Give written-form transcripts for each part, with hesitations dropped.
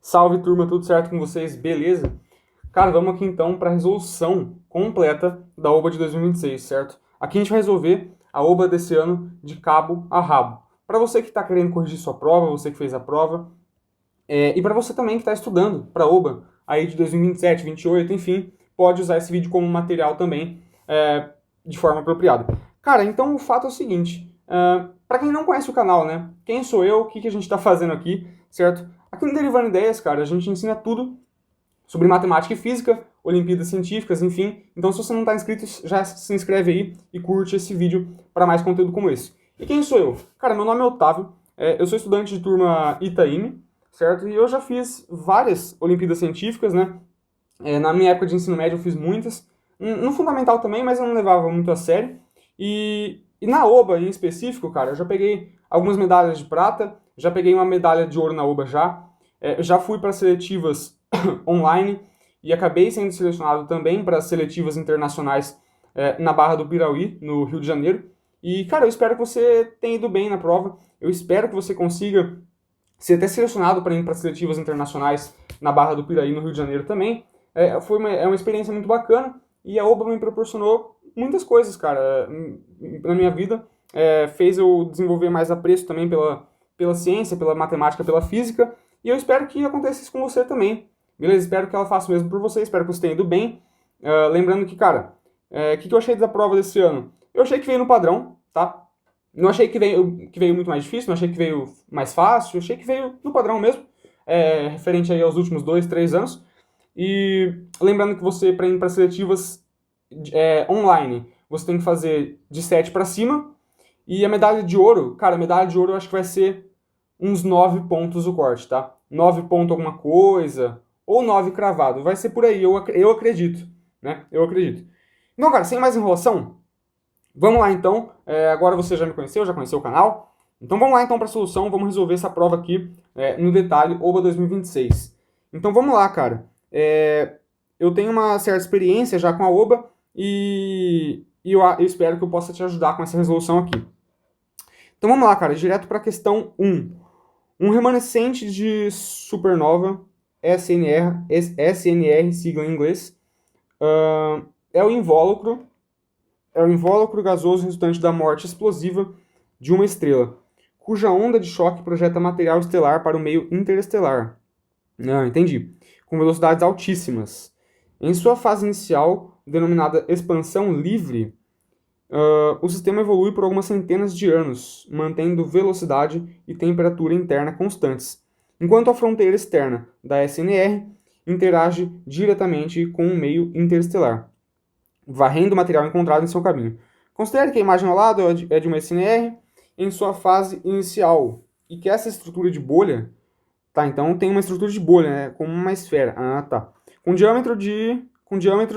Salve turma, tudo certo com vocês? Beleza? Cara, vamos aqui então para a resolução completa da OBA de 2026, certo? Aqui a gente vai resolver a OBA desse ano de cabo a rabo. Para você que está querendo corrigir sua prova, você que fez a prova, e para você também que está estudando para a OBA aí de 2027, 28, enfim, pode usar esse vídeo como material também de forma apropriada. Cara, então o fato é o seguinte, para quem não conhece o canal, né? Quem sou eu, o que a gente está fazendo aqui, certo? Aqui no Derivando Ideias, cara, a gente ensina tudo sobre matemática e física, Olimpíadas Científicas, enfim. Então, se você não está inscrito, já se inscreve aí e curte esse vídeo para mais conteúdo como esse. E quem sou eu? Cara, meu nome é Otávio, eu sou estudante de turma Itaime, certo? E eu já fiz várias Olimpíadas Científicas, né? Na minha época de ensino médio eu fiz muitas, no fundamental também, mas eu não levava muito a sério. E na OBA em específico, cara, eu já peguei algumas medalhas de prata, já peguei uma medalha de ouro na OBA já fui para seletivas online e acabei sendo selecionado também para seletivas internacionais na Barra do Piraí, no Rio de Janeiro. E, cara, eu espero que você tenha ido bem na prova, eu espero que você consiga ser até selecionado para ir para seletivas internacionais na Barra do Piraí, no Rio de Janeiro também. É uma experiência muito bacana e a OBA me proporcionou muitas coisas, cara, na minha vida. Fez eu desenvolver mais apreço também pela ciência, pela matemática, pela física. E eu espero que aconteça isso com você também. Beleza? Espero que ela faça o mesmo por você. Espero que você tenha ido bem. Lembrando que, cara, o que eu achei da prova desse ano? Eu achei que veio no padrão, tá? Não achei que veio muito mais difícil, não achei que veio mais fácil. Eu achei que veio no padrão mesmo, referente aí aos últimos 2, 3 anos. E lembrando que você, para ir para seletivas online, você tem que fazer de 7 para cima. E a medalha de ouro, cara, a medalha de ouro eu acho que vai ser uns 9 pontos o corte, tá? 9 ponto alguma coisa, ou 9 cravado. Vai ser por aí, eu acredito, né? Eu acredito. Então, cara, sem mais enrolação, vamos lá então. Agora você já me conheceu, já conheceu o canal. Então vamos lá então para a solução, vamos resolver essa prova aqui no detalhe, OBA 2026. Então vamos lá, cara. Eu tenho uma certa experiência já com a OBA e eu espero que eu possa te ajudar com essa resolução aqui. Então vamos lá, cara, direto para a questão 1. Um remanescente de supernova, SNR, sigla em inglês, é o invólucro gasoso resultante da morte explosiva de uma estrela, cuja onda de choque projeta material estelar para o meio interestelar. Entendi. Com velocidades altíssimas. Em sua fase inicial, denominada expansão livre, o sistema evolui por algumas centenas de anos, mantendo velocidade e temperatura interna constantes, enquanto a fronteira externa da SNR interage diretamente com o meio interestelar, varrendo o material encontrado em seu caminho. Considere que a imagem ao lado é de uma SNR em sua fase inicial, e que essa estrutura de bolha, tá, então tem uma estrutura de bolha, né, como uma esfera, tá, com diâmetro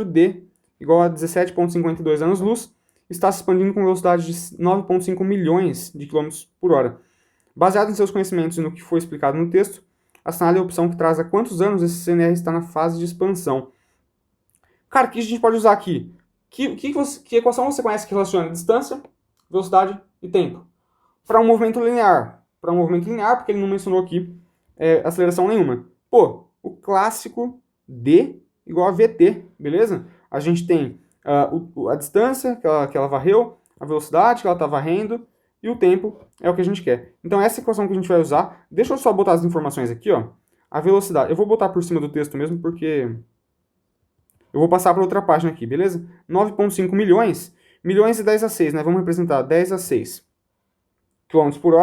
D igual a 17,52 anos-luz, está se expandindo com velocidade de 9,5 milhões de km por hora. Baseado em seus conhecimentos e no que foi explicado no texto, assinale a opção que traz há quantos anos esse CNR está na fase de expansão. Cara, o que a gente pode usar aqui? Que equação você conhece que relaciona distância, velocidade e tempo? Para um movimento linear. Para um movimento linear, porque ele não mencionou aqui aceleração nenhuma. Pô, o clássico D igual a VT, beleza? A gente tem a distância que ela varreu, a velocidade que ela está varrendo e o tempo é o que a gente quer. Então essa equação que a gente vai usar, deixa eu só botar as informações aqui, ó. A velocidade, eu vou botar por cima do texto mesmo porque eu vou passar para outra página aqui, beleza? 9,5 milhões, milhões e 10 a 6, né? Vamos representar 10 a 6 km por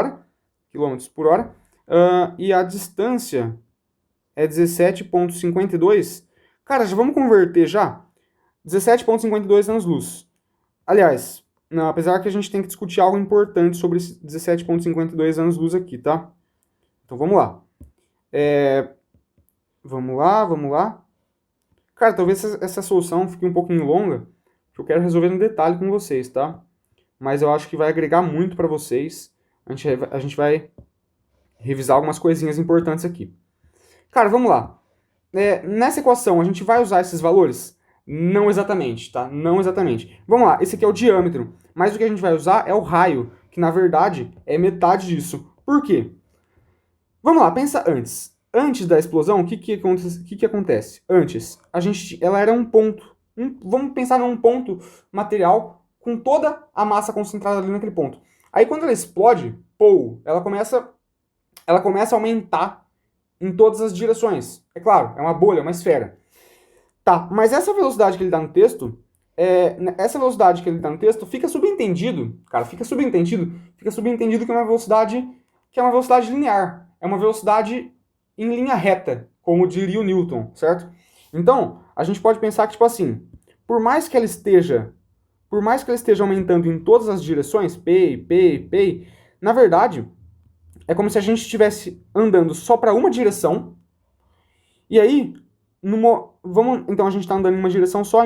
hora, e a distância é 17,52. Cara, já vamos converter já? 17,52 anos-luz. Aliás, não, apesar que a gente tem que discutir algo importante sobre esse 17,52 anos-luz aqui, tá? Então vamos lá. Vamos lá. Cara, talvez essa solução fique um pouquinho longa, que eu quero resolver no detalhe com vocês, tá? Mas eu acho que vai agregar muito para vocês. A gente vai revisar algumas coisinhas importantes aqui. Cara, vamos lá. Nessa equação, a gente vai usar esses valores? Não exatamente, tá? Não exatamente. Vamos lá, esse aqui é o diâmetro, mas o que a gente vai usar é o raio, que na verdade é metade disso. Por quê? Vamos lá, pensa antes. Antes da explosão, o que acontece? Antes, ela era um ponto. Vamos pensar num ponto material com toda a massa concentrada ali naquele ponto. Aí quando ela explode, pô, ela começa a aumentar em todas as direções. É claro, é uma bolha, uma esfera. Tá, mas essa velocidade que ele dá no texto, fica subentendido, cara, fica subentendido que é uma velocidade linear. É uma velocidade em linha reta, como diria o Newton, certo? Então, a gente pode pensar que, tipo assim, por mais que ela esteja aumentando em todas as direções, p, na verdade, é como se a gente estivesse andando só para uma direção, e aí, então a gente está andando em uma direção só,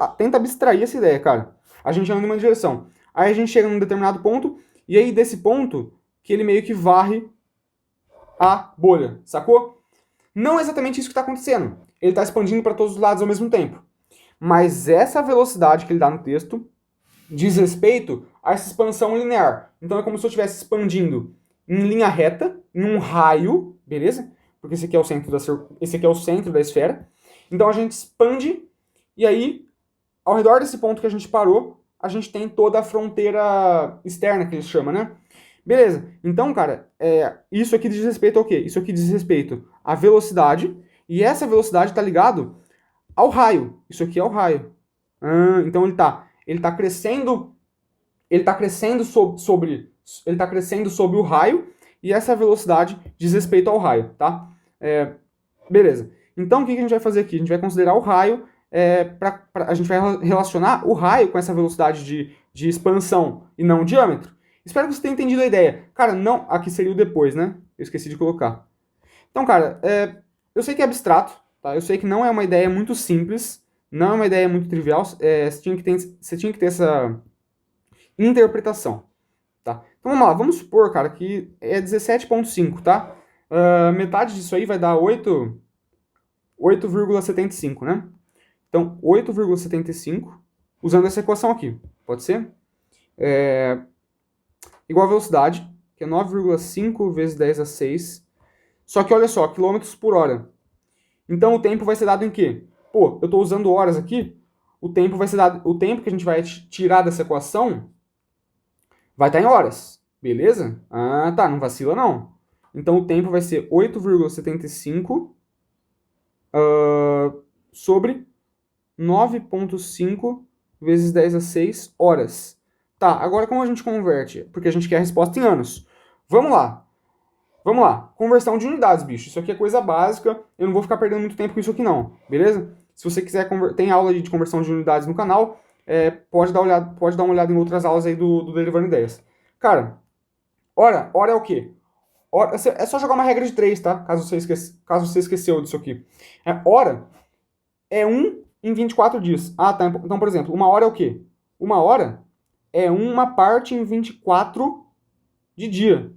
tenta abstrair essa ideia, cara. A gente anda em uma direção. Aí a gente chega num determinado ponto, e aí desse ponto, que ele meio que varre a bolha, sacou? Não é exatamente isso que está acontecendo. Ele está expandindo para todos os lados ao mesmo tempo. Mas essa velocidade que ele dá no texto diz respeito a essa expansão linear. Então é como se eu estivesse expandindo em linha reta, em um raio, beleza? Porque esse aqui é o centro da esfera. Então a gente expande, e aí, ao redor desse ponto que a gente parou, a gente tem toda a fronteira externa, que eles chamam, né? Beleza. Então, cara, isso aqui diz respeito ao quê? Isso aqui diz respeito à velocidade, e essa velocidade está ligado ao raio. Isso aqui é o raio. Então ele tá crescendo sobre o raio, e essa velocidade diz respeito ao raio, tá? Beleza. Então o que a gente vai fazer aqui? A gente vai considerar o raio, a gente vai relacionar o raio com essa velocidade de expansão e não o diâmetro. Espero que você tenha entendido a ideia. Cara, não, aqui seria o depois, né? Eu esqueci de colocar. Então, cara, eu sei que é abstrato, tá? Eu sei que não é uma ideia muito simples, não é uma ideia muito trivial, você tinha que ter essa interpretação, tá? Então vamos lá, vamos supor, cara, que é 17,5, tá? Metade disso aí vai dar 8,75, né? Então, 8,75, usando essa equação aqui, pode ser? Igual a velocidade, que é 9,5 vezes 10 a 6. Só que olha só, quilômetros por hora. Então o tempo vai ser dado em quê? Pô, eu estou usando horas aqui, o tempo que a gente vai tirar dessa equação vai estar em horas, beleza? Ah, tá, não vacila não. Então o tempo vai ser 8,75 sobre 9,5 vezes 10 a 6 horas. Tá, agora como a gente converte? Porque a gente quer a resposta em anos. Vamos lá. Conversão de unidades, bicho. Isso aqui é coisa básica. Eu não vou ficar perdendo muito tempo com isso aqui não, beleza? Se você quiser, tem aula de conversão de unidades no canal. Pode dar uma olhada em outras aulas aí do Derivando Ideias. Cara, hora é o quê? É só jogar uma regra de 3, tá? Caso você esqueceu disso aqui. Hora é 1 em 24 dias. Ah, tá. Então, por exemplo, uma hora é o quê? Uma hora é uma parte em 24 de dia.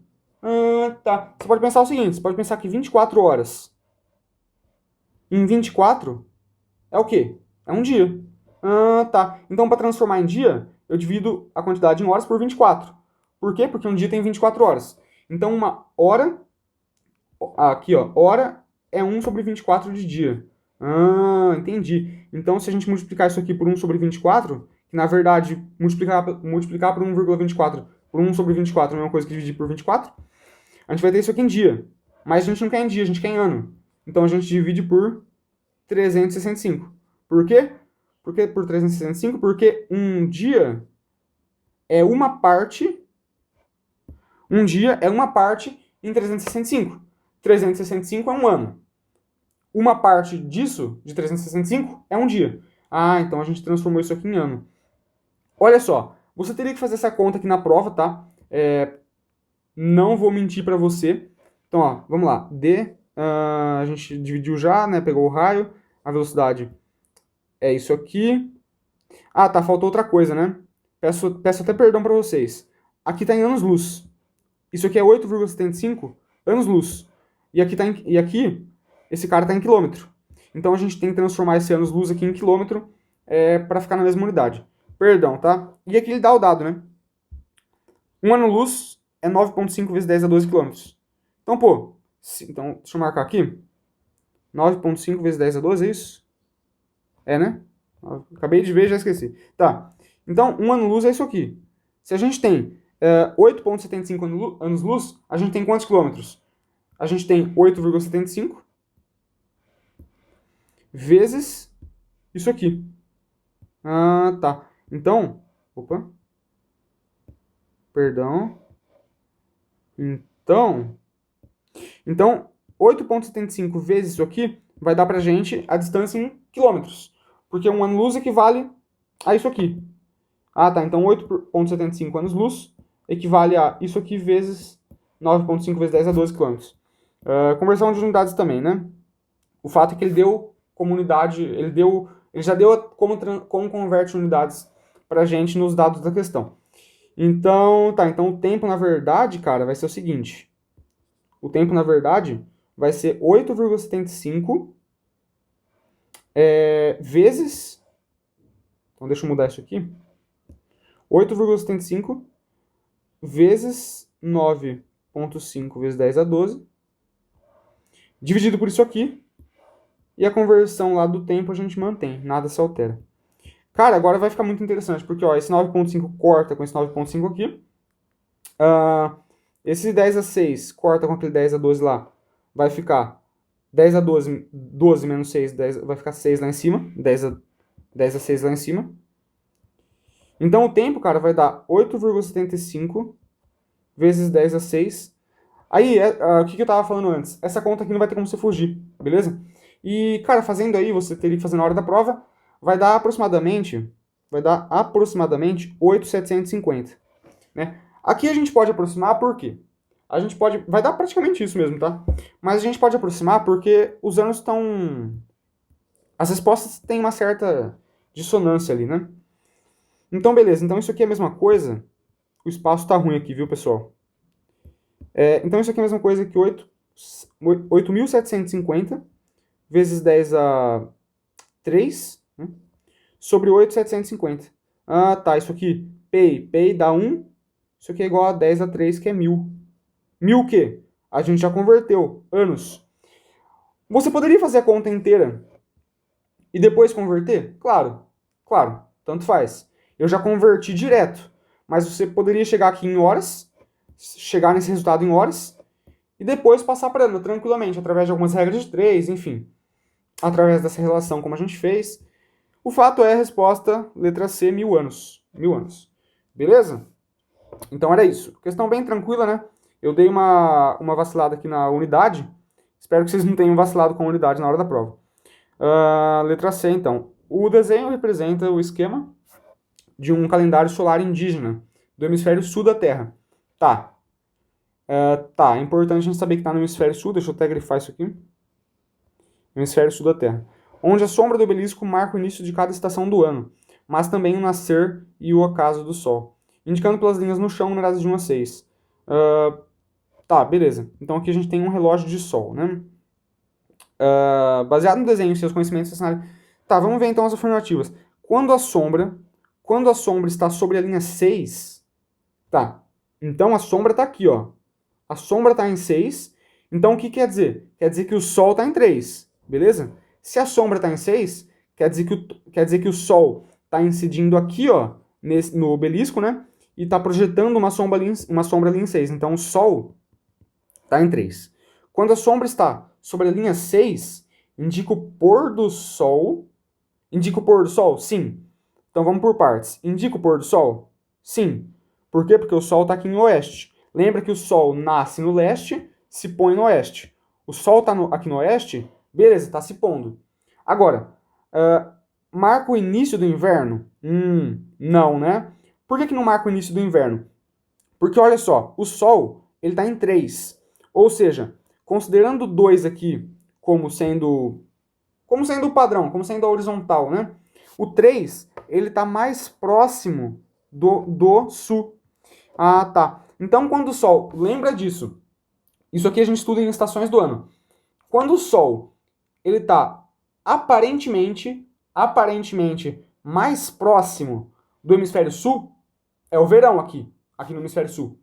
Tá. Você pode pensar o seguinte, você pode pensar que 24 horas em 24 é o quê? É um dia. Tá. Então, para transformar em dia, eu divido a quantidade em horas por 24. Por quê? Porque um dia tem 24 horas. Então, uma hora... Aqui, ó. Hora é 1 sobre 24 de dia. Entendi. Então, se a gente multiplicar isso aqui por 1 sobre 24, que na verdade, multiplicar por 1,24 por 1 sobre 24 é a mesma coisa que dividir por 24, a gente vai ter isso aqui em dia. Mas a gente não quer em dia, a gente quer em ano. Então a gente divide por 365. Por quê? Por que por 365? Porque um dia é uma parte... Um dia é uma parte em 365. 365 é um ano. Uma parte disso, de 365, é um dia. Então a gente transformou isso aqui em ano. Olha só, você teria que fazer essa conta aqui na prova, tá? Não vou mentir para você. Então, ó, vamos lá. A gente dividiu já, né? Pegou o raio. A velocidade é isso aqui. Tá, faltou outra coisa, né? Peço até perdão para vocês. Aqui tá em anos-luz. Isso aqui é 8,75 anos-luz. E aqui, esse cara tá em quilômetro. Então a gente tem que transformar esse anos-luz aqui em quilômetro para ficar na mesma unidade. Perdão, tá? E aqui ele dá o dado, né? Um ano-luz é 9,5 vezes 10 a 12 km. Então, pô, Então, deixa eu marcar aqui. 9,5 vezes 10 a 12, é isso? É, né? Acabei de ver e já esqueci. Tá. Então, um ano-luz é isso aqui. Se a gente tem 8,75 anos-luz, a gente tem quantos quilômetros? A gente tem 8,75 vezes isso aqui. Ah, tá. Então, opa, perdão. Então 8,75 vezes isso aqui vai dar pra gente a distância em quilômetros. Porque um ano-luz equivale a isso aqui. Ah, tá. Então 8,75 anos-luz equivale a isso aqui vezes 9,5 vezes 10 a 12 quilômetros. Conversão de unidades também, né? O fato é que ele deu como unidade, ele já deu como converte unidades pra gente nos dados da questão. Então, tá. Então o tempo, na verdade, cara, vai ser o seguinte. O tempo, na verdade, vai ser 8,75 vezes... Então, deixa eu mudar isso aqui. 8,75 vezes 9,5 vezes 10 a 12, dividido por isso aqui, e a conversão lá do tempo a gente mantém, nada se altera. Cara, agora vai ficar muito interessante, porque ó, esse 9,5 corta com esse 9,5 aqui, esse 10 a 6 corta com aquele 10 a 12 lá, vai ficar 10 a 12, 12 menos 6, 10, vai ficar 6 lá em cima, 10 a 6 lá em cima. Então o tempo, cara, vai dar 8,75 vezes 10 a 6. Aí, o que eu tava falando antes? Essa conta aqui não vai ter como você fugir, beleza? E, cara, fazendo aí, você teria que fazer na hora da prova, vai dar aproximadamente 8,750, né? Aqui a gente pode aproximar por quê? Vai dar praticamente isso mesmo, tá? Mas a gente pode aproximar porque os anos estão... As respostas têm uma certa dissonância ali, né? Então, beleza. Então, isso aqui é a mesma coisa. O espaço tá ruim aqui, viu, pessoal? Então, isso aqui é a mesma coisa que 8.750 vezes 10 a 3, né? Sobre 8.750. Ah, tá. Isso aqui, Pei dá 1. Isso aqui é igual a 10 a 3, que é 1.000. 1.000 o quê? A gente já converteu. Anos. Você poderia fazer a conta inteira e depois converter? Claro. Claro. Tanto faz. Eu já converti direto. Mas você poderia chegar aqui em horas, chegar nesse resultado em horas, e depois passar para ano tranquilamente, através de algumas regras de 3, enfim. Através dessa relação como a gente fez. O fato é a resposta, letra C, 1.000 anos. 1.000 anos. Beleza? Então era isso. Questão bem tranquila, né? Eu dei uma vacilada aqui na unidade. Espero que vocês não tenham vacilado com a unidade na hora da prova. Letra C, então. O desenho representa o esquema de um calendário solar indígena do hemisfério sul da Terra. Tá. É importante a gente saber que está no hemisfério sul. Deixa eu até grifar isso aqui. Hemisfério sul da Terra. Onde a sombra do obelisco marca o início de cada estação do ano, mas também o nascer e o ocaso do sol, indicando pelas linhas no chão numeradas de 1 a 6. Tá, beleza. Então aqui a gente tem um relógio de sol, né? Baseado no desenho e seus conhecimentos desse cenário. Tá, vamos ver então as afirmativas. Quando a sombra está sobre a linha 6, tá, então a sombra está aqui, ó. A sombra está em 6, então o que quer dizer? Quer dizer que o sol está em 3, beleza? Se a sombra está em 6, quer dizer que o sol está incidindo aqui, ó, no obelisco, né? E está projetando uma sombra ali em 6. Então o sol está em 3. Quando a sombra está sobre a linha 6, indica o pôr do sol. Indica o pôr do sol? Sim. Então vamos por partes. Indica o pôr do sol? Sim. Por quê? Porque o sol está aqui no oeste. Lembra que o sol nasce no leste, se põe no oeste. O sol está aqui no oeste, beleza, está se pondo. Agora, marca o início do inverno? Não, né? Por que não marca o início do inverno? Porque olha só, o sol ele está em 3. Ou seja, considerando 2 aqui como sendo o padrão, como sendo a horizontal, né? O 3, ele está mais próximo do sul. Ah, tá. Então, quando o sol... Lembra disso. Isso aqui a gente estuda em estações do ano. Quando o sol ele está aparentemente mais próximo do hemisfério sul, é o verão aqui no hemisfério sul.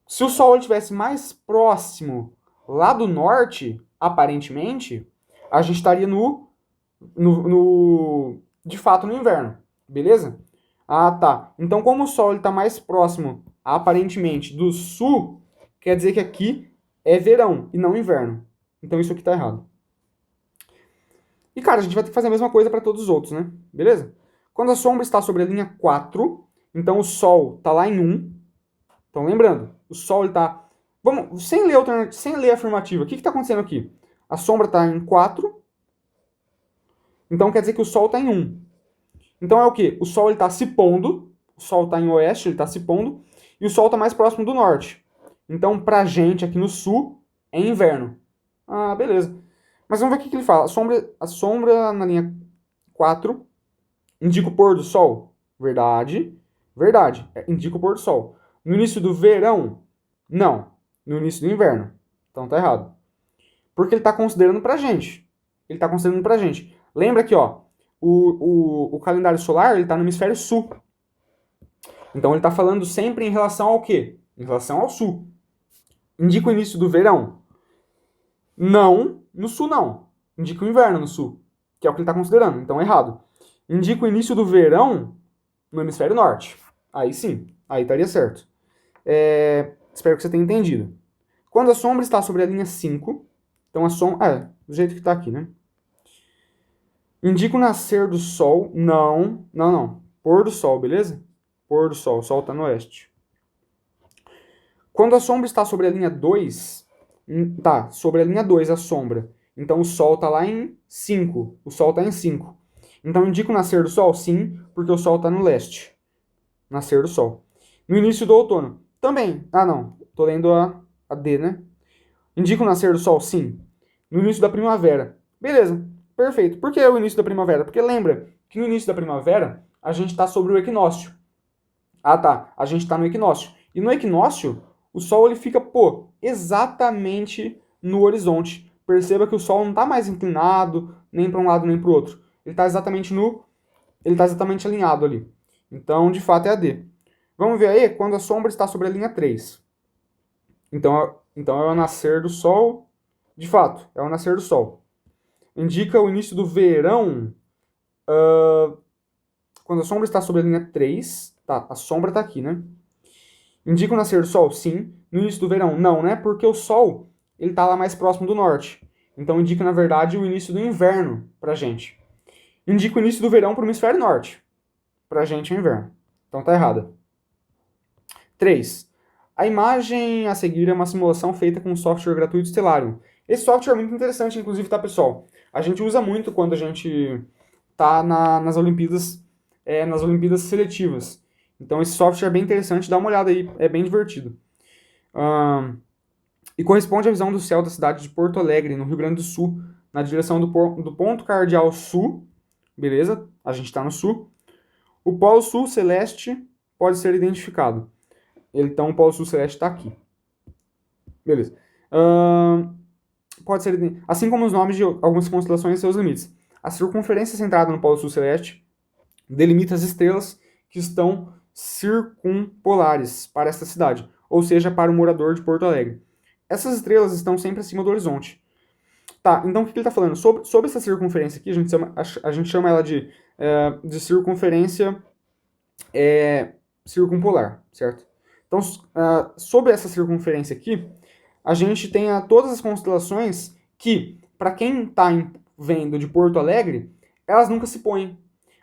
Se o sol estivesse mais próximo lá do norte, aparentemente, a gente estaria de fato no inverno, beleza? Ah, tá. Então, como o Sol está mais próximo, aparentemente, do sul, quer dizer que aqui é verão e não inverno. Então, isso aqui está errado. E, cara, a gente vai ter que fazer a mesma coisa para todos os outros, né? Beleza? Quando a sombra está sobre a linha 4, então o Sol está lá em 1. Então, lembrando, o Sol está... Vamos, sem ler a afirmativa, o que está acontecendo aqui? A sombra está em 4, então quer dizer que o Sol está em 1. Então é o quê? O Sol está se pondo, o Sol está em oeste, ele está se pondo, e o Sol está mais próximo do norte. Então, pra gente aqui no sul, é inverno. Ah, beleza. Mas vamos ver o que ele fala. A sombra na linha 4 indica o pôr do sol. Verdade. Verdade. Indica o pôr do sol. No início do verão? Não. No início do inverno. Então tá errado. Porque ele está considerando pra gente. Ele está considerando pra gente. Lembra que, ó, o calendário solar ele está no hemisfério sul. Então ele está falando sempre em relação ao quê? Em relação ao sul. Indica o início do verão? Não, no sul não. Indica o inverno no sul, que é o que ele está considerando. Então, errado. Indica o início do verão no hemisfério norte. Aí sim, aí estaria certo. Espero que você tenha entendido. Quando a sombra está sobre a linha 5, então a sombra... do jeito que está aqui, né? Indica o nascer do sol. Não. Pôr do sol, beleza? Pôr do sol. O sol está no oeste. Quando a sombra está sobre a linha 2... Tá, sobre a linha 2 a sombra. Então o sol está lá em 5. O sol está em 5. Então indica o nascer do sol? Sim, porque o sol está no leste. Nascer do sol. No início do outono. Também. Ah, não. Tô lendo a D, né? Indica o nascer do sol? Sim. No início da primavera. Beleza. Perfeito. Por que o início da primavera? Porque lembra que no início da primavera a gente está sobre o equinócio. Ah, tá. A gente está no equinócio. E no equinócio, o sol ele fica, exatamente no horizonte. Perceba que o sol não está mais inclinado, nem para um lado nem para o outro. Ele está exatamente alinhado ali. Então, de fato, é a D. Vamos ver aí quando a sombra está sobre a linha 3. Então é o nascer do sol. De fato, é o nascer do sol. Indica o início do verão. Quando a sombra está sobre a linha 3. Tá, a sombra está aqui, né? Indica o nascer do sol? Sim. No início do verão? Não, né? Porque o sol ele está lá mais próximo do norte. Então indica, na verdade, o início do inverno pra gente. Indica o início do verão para o hemisfério norte. Pra gente é inverno. Então tá errada. 3. A imagem a seguir é uma simulação feita com o software gratuito Stellarium. Esse software é muito interessante, inclusive, tá, pessoal? A gente usa muito quando a gente tá nas Olimpíadas seletivas. Então esse software é bem interessante, dá uma olhada aí, é bem divertido. E corresponde à visão do céu da cidade de Porto Alegre, no Rio Grande do Sul, na direção do ponto cardeal sul, beleza? A gente está no sul. O polo sul celeste pode ser identificado. Então o polo sul celeste está aqui. Beleza. Pode ser, assim como os nomes de algumas constelações e seus limites. A circunferência centrada no polo sul celeste delimita as estrelas que estão circumpolares para esta cidade, ou seja, para o morador de Porto Alegre. Essas estrelas estão sempre acima do horizonte. Tá, então o que ele está falando? Sobre essa circunferência aqui, a gente chama ela de circunferência circumpolar, certo? Então, sobre essa circunferência aqui, a gente tem todas as constelações que, para quem está vendo de Porto Alegre, elas nunca se põem.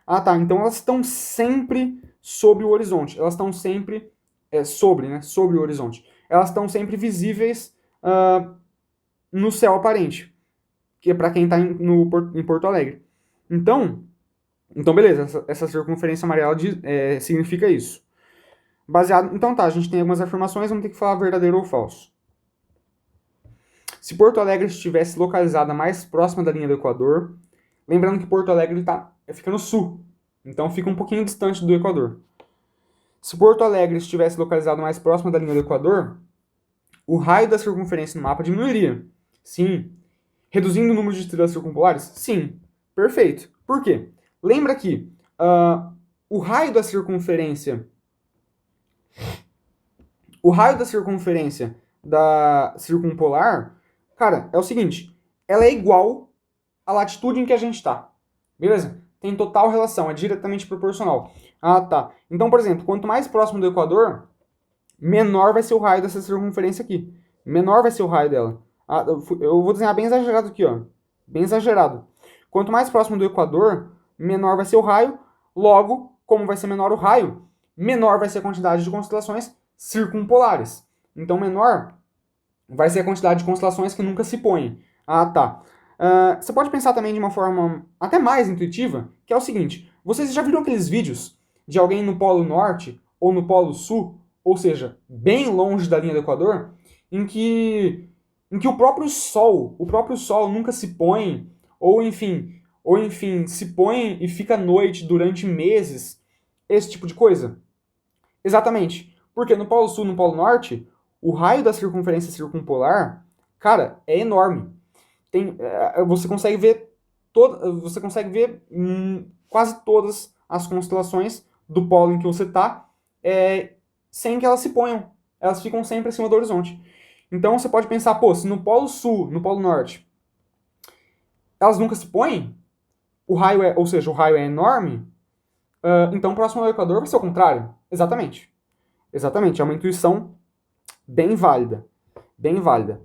Ah, tá, então elas estão sempre sobre o horizonte. Elas estão sempre sobre o horizonte. Elas estão sempre visíveis no céu aparente, que é para quem está em Porto Alegre. Então beleza, essa circunferência amarela significa isso. Então tá, a gente tem algumas afirmações, vamos ter que falar verdadeiro ou falso. Se Porto Alegre estivesse localizada mais próxima da linha do Equador, lembrando que Porto Alegre fica no sul, então fica um pouquinho distante do Equador. Se Porto Alegre estivesse localizado mais próximo da linha do Equador, o raio da circunferência no mapa diminuiria. Sim. Reduzindo o número de estrelas circumpolares? Sim. Perfeito. Por quê? Lembra que o raio da circunferência da circumpolar Cara, é o seguinte, ela é igual à latitude em que a gente está. Beleza? Tem total relação, é diretamente proporcional. Ah, tá. Então, por exemplo, quanto mais próximo do Equador, menor vai ser o raio dessa circunferência aqui. Menor vai ser o raio dela. Ah, eu vou desenhar bem exagerado aqui, ó. Bem exagerado. Quanto mais próximo do Equador, menor vai ser o raio. Logo, como vai ser menor o raio, menor vai ser a quantidade de constelações circumpolares. Então, menor vai ser a quantidade de constelações que nunca se põem. Ah, tá. Você pode pensar também de uma forma até mais intuitiva, que é o seguinte: vocês já viram aqueles vídeos de alguém no Polo Norte ou no Polo Sul, ou seja, bem longe da linha do Equador, em que o próprio Sol nunca se põe, ou enfim, se põe e fica à noite durante meses, esse tipo de coisa? Exatamente. Porque no Polo Sul e no Polo Norte, o raio da circunferência circumpolar, cara, é enorme. Você consegue ver quase todas as constelações do polo em que você está, sem que elas se ponham. Elas ficam sempre acima do horizonte. Então você pode pensar, pô, se no Polo Sul, no Polo Norte, elas nunca se põem, ou seja, o raio é enorme, então próximo ao Equador vai ser o contrário. Exatamente. Exatamente, é uma intuição bem válida. Bem válida.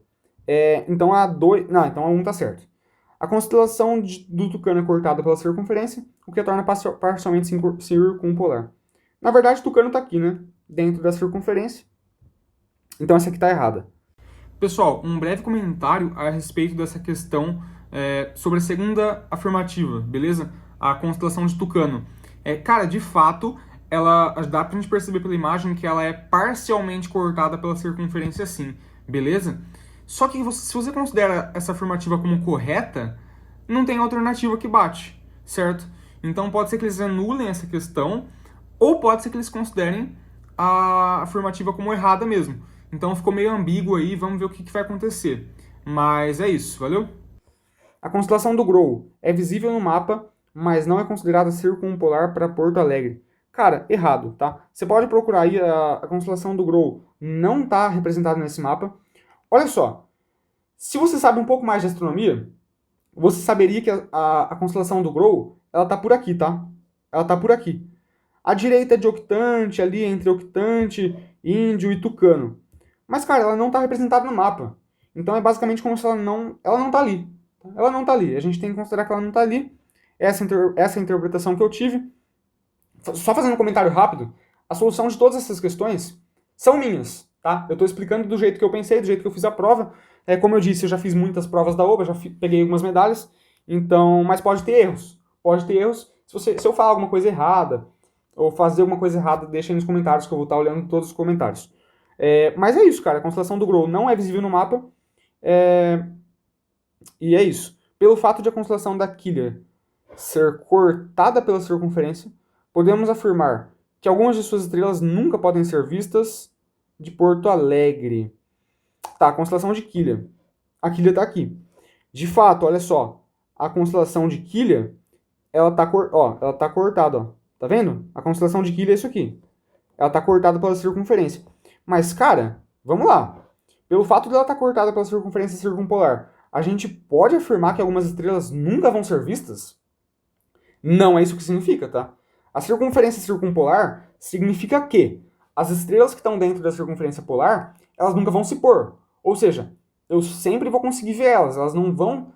Então a 2. Não, então a 1 tá certo. A constelação do Tucano é cortada pela circunferência, o que a torna parcialmente circumpolar. Na verdade, Tucano está aqui, né? Dentro da circunferência. Então essa aqui está errada. Pessoal, um breve comentário a respeito dessa questão sobre a segunda afirmativa, beleza? A constelação de Tucano. Cara, de fato, ela dá pra gente perceber pela imagem que ela é parcialmente cortada pela circunferência sim, beleza? Só que se você considera essa afirmativa como correta, não tem alternativa que bate, certo? Então pode ser que eles anulem essa questão, ou pode ser que eles considerem a afirmativa como errada mesmo. Então ficou meio ambíguo aí, vamos ver o que vai acontecer. Mas é isso, valeu? A constelação do Grou é visível no mapa, mas não é considerada circumpolar para Porto Alegre. Cara, errado, tá? Você pode procurar aí, a constelação do Grou não está representada nesse mapa. Olha só, se você sabe um pouco mais de astronomia, você saberia que a constelação do Grou, ela tá por aqui, tá? Ela tá por aqui. À direita é de Octante, ali entre Octante, Índio e Tucano. Mas, cara, ela não tá representada no mapa. Então é basicamente como se ela não tá ali. Ela não tá ali. A gente tem que considerar que ela não tá ali. Essa é a interpretação que eu tive. Só fazendo um comentário rápido, a solução de todas essas questões são minhas, tá? Eu estou explicando do jeito que eu pensei, do jeito que eu fiz a prova. Como eu disse, eu já fiz muitas provas da OBA, já peguei algumas medalhas, então, mas pode ter erros. Pode ter erros. Se eu falar alguma coisa errada, ou fazer alguma coisa errada, deixa aí nos comentários, que eu vou estar olhando todos os comentários. Mas é isso, cara. A constelação do Grou não é visível no mapa. E é isso. Pelo fato de a constelação da Quilha ser cortada pela circunferência, podemos afirmar que algumas de suas estrelas nunca podem ser vistas de Porto Alegre. Tá, a constelação de Quilha. A Quilha está aqui. De fato, olha só, a constelação de Quilha, ela tá cortada, ó. Tá vendo? A constelação de Quilha é isso aqui. Ela tá cortada pela circunferência. Mas, cara, vamos lá. Pelo fato de ela estar cortada pela circunferência circumpolar, a gente pode afirmar que algumas estrelas nunca vão ser vistas? Não é isso que significa, tá? A circunferência circumpolar significa que as estrelas que estão dentro da circunferência polar, elas nunca vão se pôr. Ou seja, eu sempre vou conseguir ver elas não vão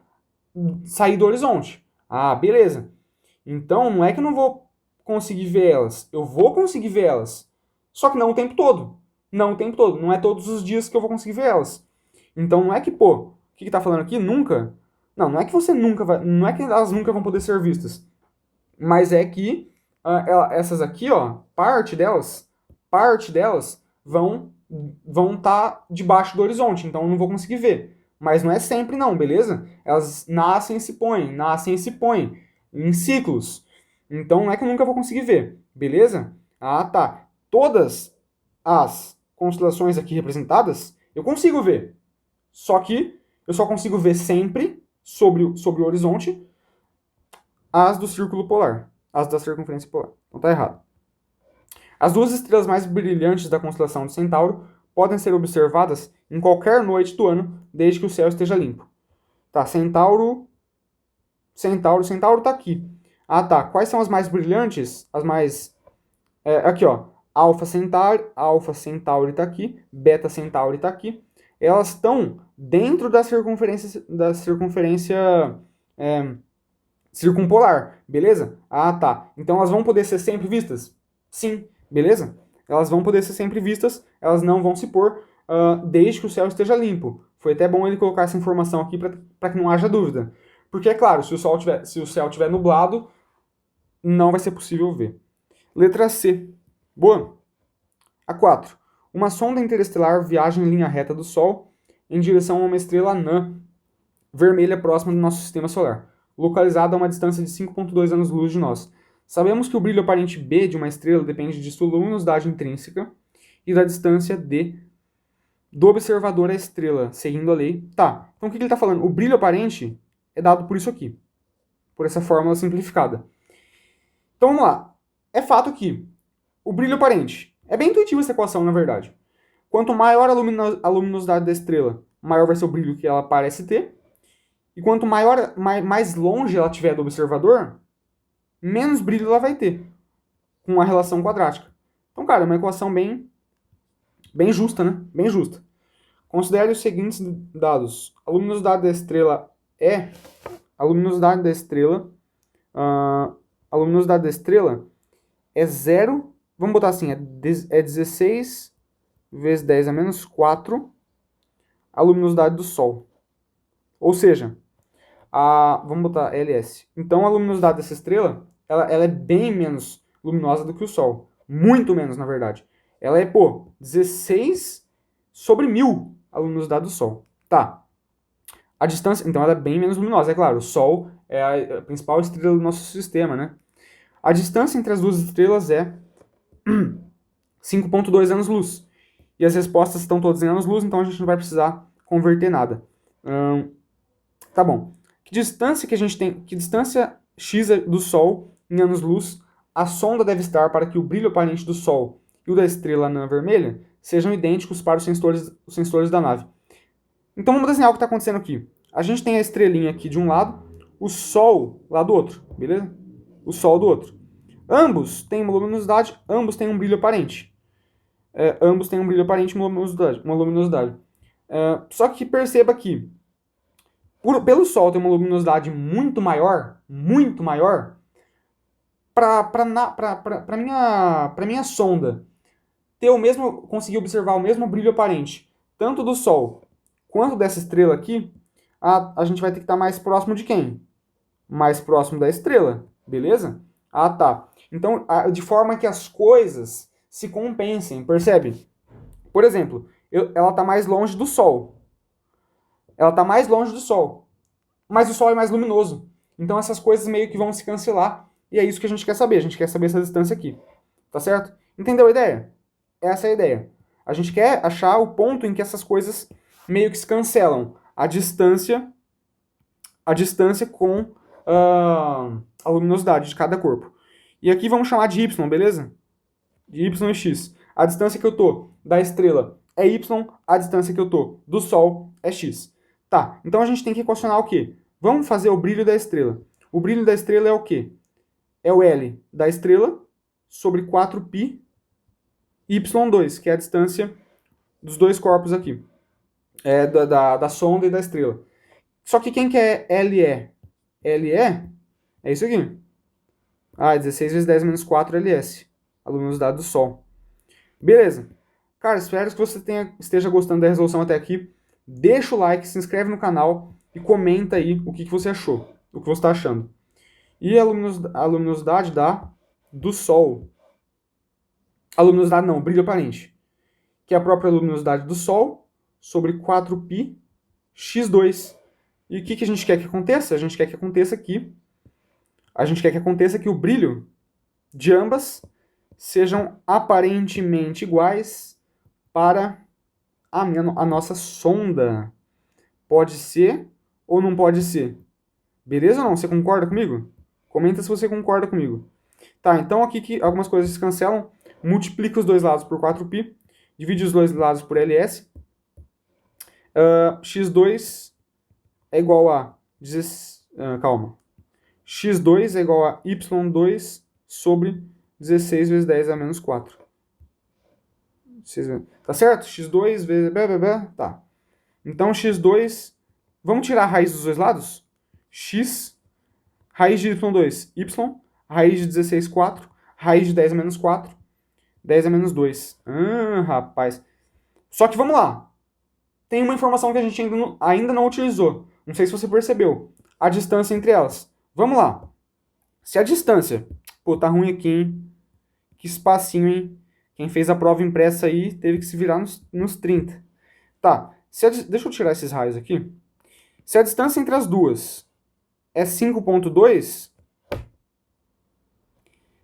sair do horizonte. Ah, beleza. Então, não é que eu não vou conseguir ver elas, eu vou conseguir ver elas. Só que não o tempo todo. Não o tempo todo. Não é todos os dias que eu vou conseguir ver elas. Então, não é que, pô, o que tá falando aqui? Nunca? Não é que você nunca vai. Não é que elas nunca vão poder ser vistas. Mas é que essas aqui, ó, parte delas vão estar debaixo do horizonte, então eu não vou conseguir ver. Mas não é sempre não, beleza? Elas nascem e se põem em ciclos. Então não é que eu nunca vou conseguir ver, beleza? Ah, tá. Todas as constelações aqui representadas, eu consigo ver. Só que eu só consigo ver sempre sobre o horizonte as do círculo polar, as da circunferência polar. Então tá errado. As duas estrelas mais brilhantes da constelação de Centauro podem ser observadas em qualquer noite do ano, desde que o céu esteja limpo. Tá, Centauro tá aqui. Ah, tá. Quais são as mais brilhantes? As mais... aqui, ó. Alpha Centauri tá aqui. Beta Centauri tá aqui. Elas estão dentro da circunferência circumpolar, beleza? Ah, tá. Então elas vão poder ser sempre vistas? Sim, beleza? Elas vão poder ser sempre vistas, elas não vão se pôr desde que o céu esteja limpo. Foi até bom ele colocar essa informação aqui para que não haja dúvida. Porque, é claro, se o céu estiver nublado, não vai ser possível ver. Letra C. Boa. A 4. Uma sonda interestelar viaja em linha reta do Sol em direção a uma estrela anã vermelha próxima do nosso sistema solar, localizada a uma distância de 5,2 anos-luz de nós. Sabemos que o brilho aparente B de uma estrela depende de sua luminosidade intrínseca e da distância D do observador à estrela, seguindo a lei. Tá, então o que ele está falando? O brilho aparente é dado por isso aqui, por essa fórmula simplificada. Então vamos lá. É fato que o brilho aparente, é bem intuitivo essa equação, na verdade. Quanto maior a luminosidade da estrela, maior vai ser o brilho que ela parece ter. E quanto mais longe ela estiver do observador, menos brilho ela vai ter, com a relação quadrática. Então, cara, é uma equação bem justa, né? Bem justa. Considere os seguintes dados. A luminosidade da estrela é 0, vamos botar assim, é 16 vezes 10 a menos 4 a luminosidade do Sol. Ou seja, vamos botar LS. Então a luminosidade dessa estrela, ela é bem menos luminosa do que o Sol. Muito menos, na verdade. Ela é, 16 sobre 1000 a luminosidade do Sol. Tá. A distância, então ela é bem menos luminosa, é claro. O Sol é a principal estrela do nosso sistema, né? A distância entre as duas estrelas é 5,2 anos-luz. E as respostas estão todas em anos-luz, então a gente não vai precisar converter nada. Tá bom. Que distância que a gente tem? Que distância x é do Sol em anos-luz a sonda deve estar para que o brilho aparente do Sol e o da estrela anã vermelha sejam idênticos para os sensores da nave? Então vamos desenhar o que está acontecendo aqui. A gente tem a estrelinha aqui de um lado, o Sol lá do outro, beleza? O Sol do outro. Ambos têm uma luminosidade, ambos têm um brilho aparente. Ambos têm um brilho aparente e uma luminosidade. Só que perceba que pelo Sol ter uma luminosidade muito maior, para minha sonda conseguir observar o mesmo brilho aparente, tanto do Sol quanto dessa estrela aqui, a gente vai ter que estar mais próximo de quem? Mais próximo da estrela, beleza? Ah, tá. Então, de forma que as coisas se compensem, percebe? Por exemplo, ela está mais longe do Sol. Mas o Sol é mais luminoso. Então essas coisas meio que vão se cancelar. E é isso que a gente quer saber. A gente quer saber essa distância aqui. Tá certo? Entendeu a ideia? Essa é a ideia. A gente quer achar o ponto em que essas coisas meio que se cancelam. A distância com a luminosidade de cada corpo. E aqui vamos chamar de Y, beleza? De Y e X. A distância que eu tô da estrela é Y, a distância que eu tô do Sol é X. Tá, então a gente tem que equacionar o quê? Vamos fazer o brilho da estrela. O brilho da estrela é o quê? É o L da estrela sobre 4π Y2, que é a distância dos dois corpos aqui. Da sonda e da estrela. Só que quem que é LE? LE é isso aqui. 16 vezes 10 menos 4 LS. A luminosidade do Sol. Beleza. Cara, espero que você esteja gostando da resolução até aqui. Deixa o like, se inscreve no canal e comenta aí o que você achou, o que você está achando. E a luminosidade do Sol. A luminosidade não, o brilho aparente. Que é a própria luminosidade do Sol sobre 4π x2. E o que a gente quer que aconteça? A gente quer que aconteça que o brilho de ambas sejam aparentemente iguais para a nossa sonda. Pode ser ou não pode ser? Beleza ou não? Você concorda comigo? Comenta se você concorda comigo. Tá, então aqui que algumas coisas se cancelam. Multiplica os dois lados por 4π. Divide os dois lados por ls. X2 é igual a... calma. X2 é igual a y2 sobre 16 vezes 10 a menos 4. Tá certo? X2 vezes... Tá. Então, x2... Vamos tirar a raiz dos dois lados? X, raiz de y2, y, raiz de 16, 4, raiz de 10 a menos 4, 10 a menos 2. Rapaz. Só que vamos lá. Tem uma informação que a gente ainda não utilizou. Não sei se você percebeu. A distância entre elas. Vamos lá. Se a distância... Pô, tá ruim aqui, hein? Que espacinho, hein? Quem fez a prova impressa aí teve que se virar nos 30. Tá. Deixa eu tirar esses raios aqui. Se a distância entre as duas é 5,2,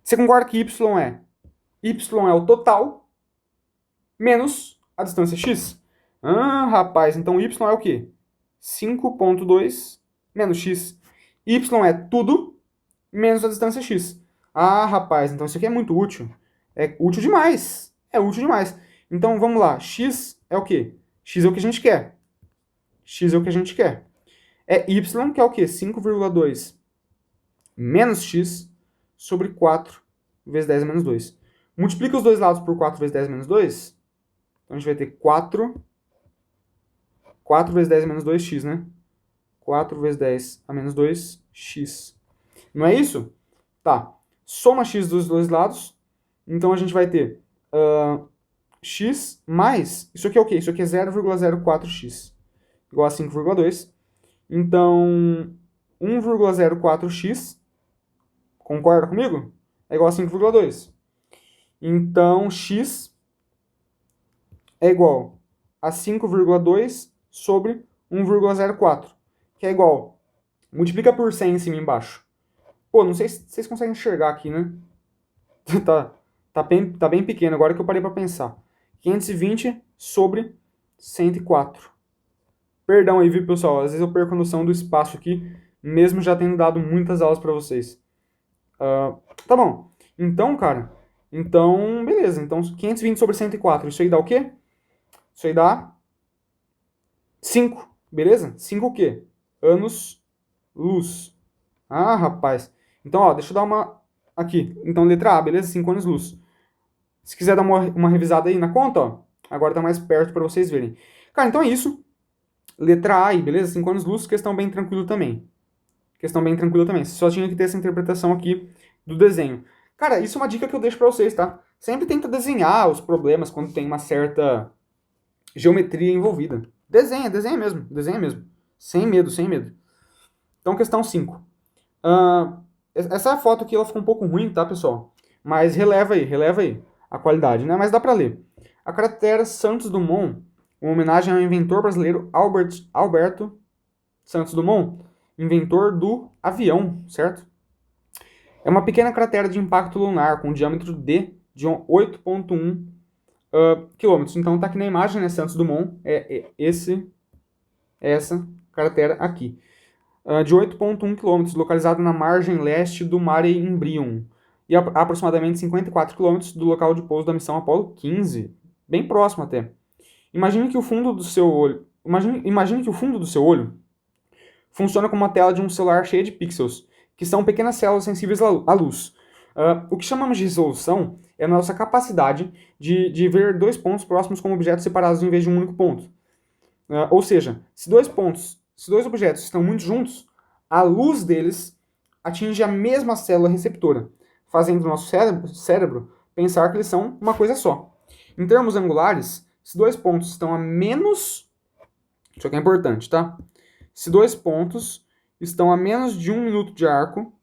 você concorda que y é o total menos a distância x? Rapaz, então y é o quê? 5,2 menos x. Y é tudo menos a distância x. Rapaz, então isso aqui é muito útil. É útil demais. É útil demais. Então, vamos lá. X é o quê? X é o que a gente quer. X é o que a gente quer. É y, que é o quê? 5,2 menos x sobre 4 vezes 10 a menos 2. Multiplica os dois lados por 4 vezes 10 a menos 2. Então, a gente vai ter 4 vezes 10 a menos 2x, né? 4 vezes 10 a menos 2, x. Não é isso? Tá. Soma x dos dois lados. Então, a gente vai ter x mais... Isso aqui é o quê? Isso aqui é 0,04x. Igual a 5,2. Então, 1,04x, concorda comigo? É igual a 5,2. Então, x é igual a 5,2 sobre 1,04, que é igual... Multiplica por 100 em cima e embaixo. Pô, não sei se vocês conseguem enxergar aqui, né? Tá bem pequeno, agora que eu parei para pensar. 520 sobre 104. Perdão aí, viu, pessoal? Às vezes eu perco a noção do espaço aqui, mesmo já tendo dado muitas aulas para vocês. Tá bom. Então, cara... Então, beleza. Então, 520 sobre 104. Isso aí dá o quê? Isso aí dá 5. Beleza? 5 o quê? Anos-luz. Rapaz. Então, ó, deixa eu dar uma... Aqui. Então, letra A, beleza? 5 anos-luz. Se quiser dar uma revisada aí na conta, ó. Agora tá mais perto para vocês verem. Cara, então é isso. Letra A aí, beleza? 5 anos-luz. Questão bem tranquila também. Você só tinha que ter essa interpretação aqui do desenho. Cara, isso é uma dica que eu deixo pra vocês, tá? Sempre tenta desenhar os problemas quando tem uma certa geometria envolvida. Desenha mesmo. Sem medo. Então, questão 5. Essa foto aqui, ela ficou um pouco ruim, tá, pessoal? Mas releva aí a qualidade, né? Mas dá pra ler. A cratera Santos Dumont, uma homenagem ao inventor brasileiro Alberto Santos Dumont, inventor do avião, certo? É uma pequena cratera de impacto lunar com diâmetro D de 8,1 km. Então tá aqui na imagem, né? Santos Dumont essa cratera aqui. De 8,1 km, localizada na margem leste do Mare Imbrium. E a aproximadamente 54 km do local de pouso da missão Apollo 15. Bem próximo até. Imagine que o fundo do seu olho funciona como uma tela de um celular cheia de pixels, que são pequenas células sensíveis à luz. O que chamamos de resolução é a nossa capacidade de ver dois pontos próximos como objetos separados em vez de um único ponto. Ou seja, se dois objetos estão muito juntos, a luz deles atinge a mesma célula receptora, fazendo o nosso cérebro pensar que eles são uma coisa só. Em termos angulares, se dois pontos estão a menos... Isso aqui é importante, tá? Se dois pontos estão a menos de 1 minuto de arco,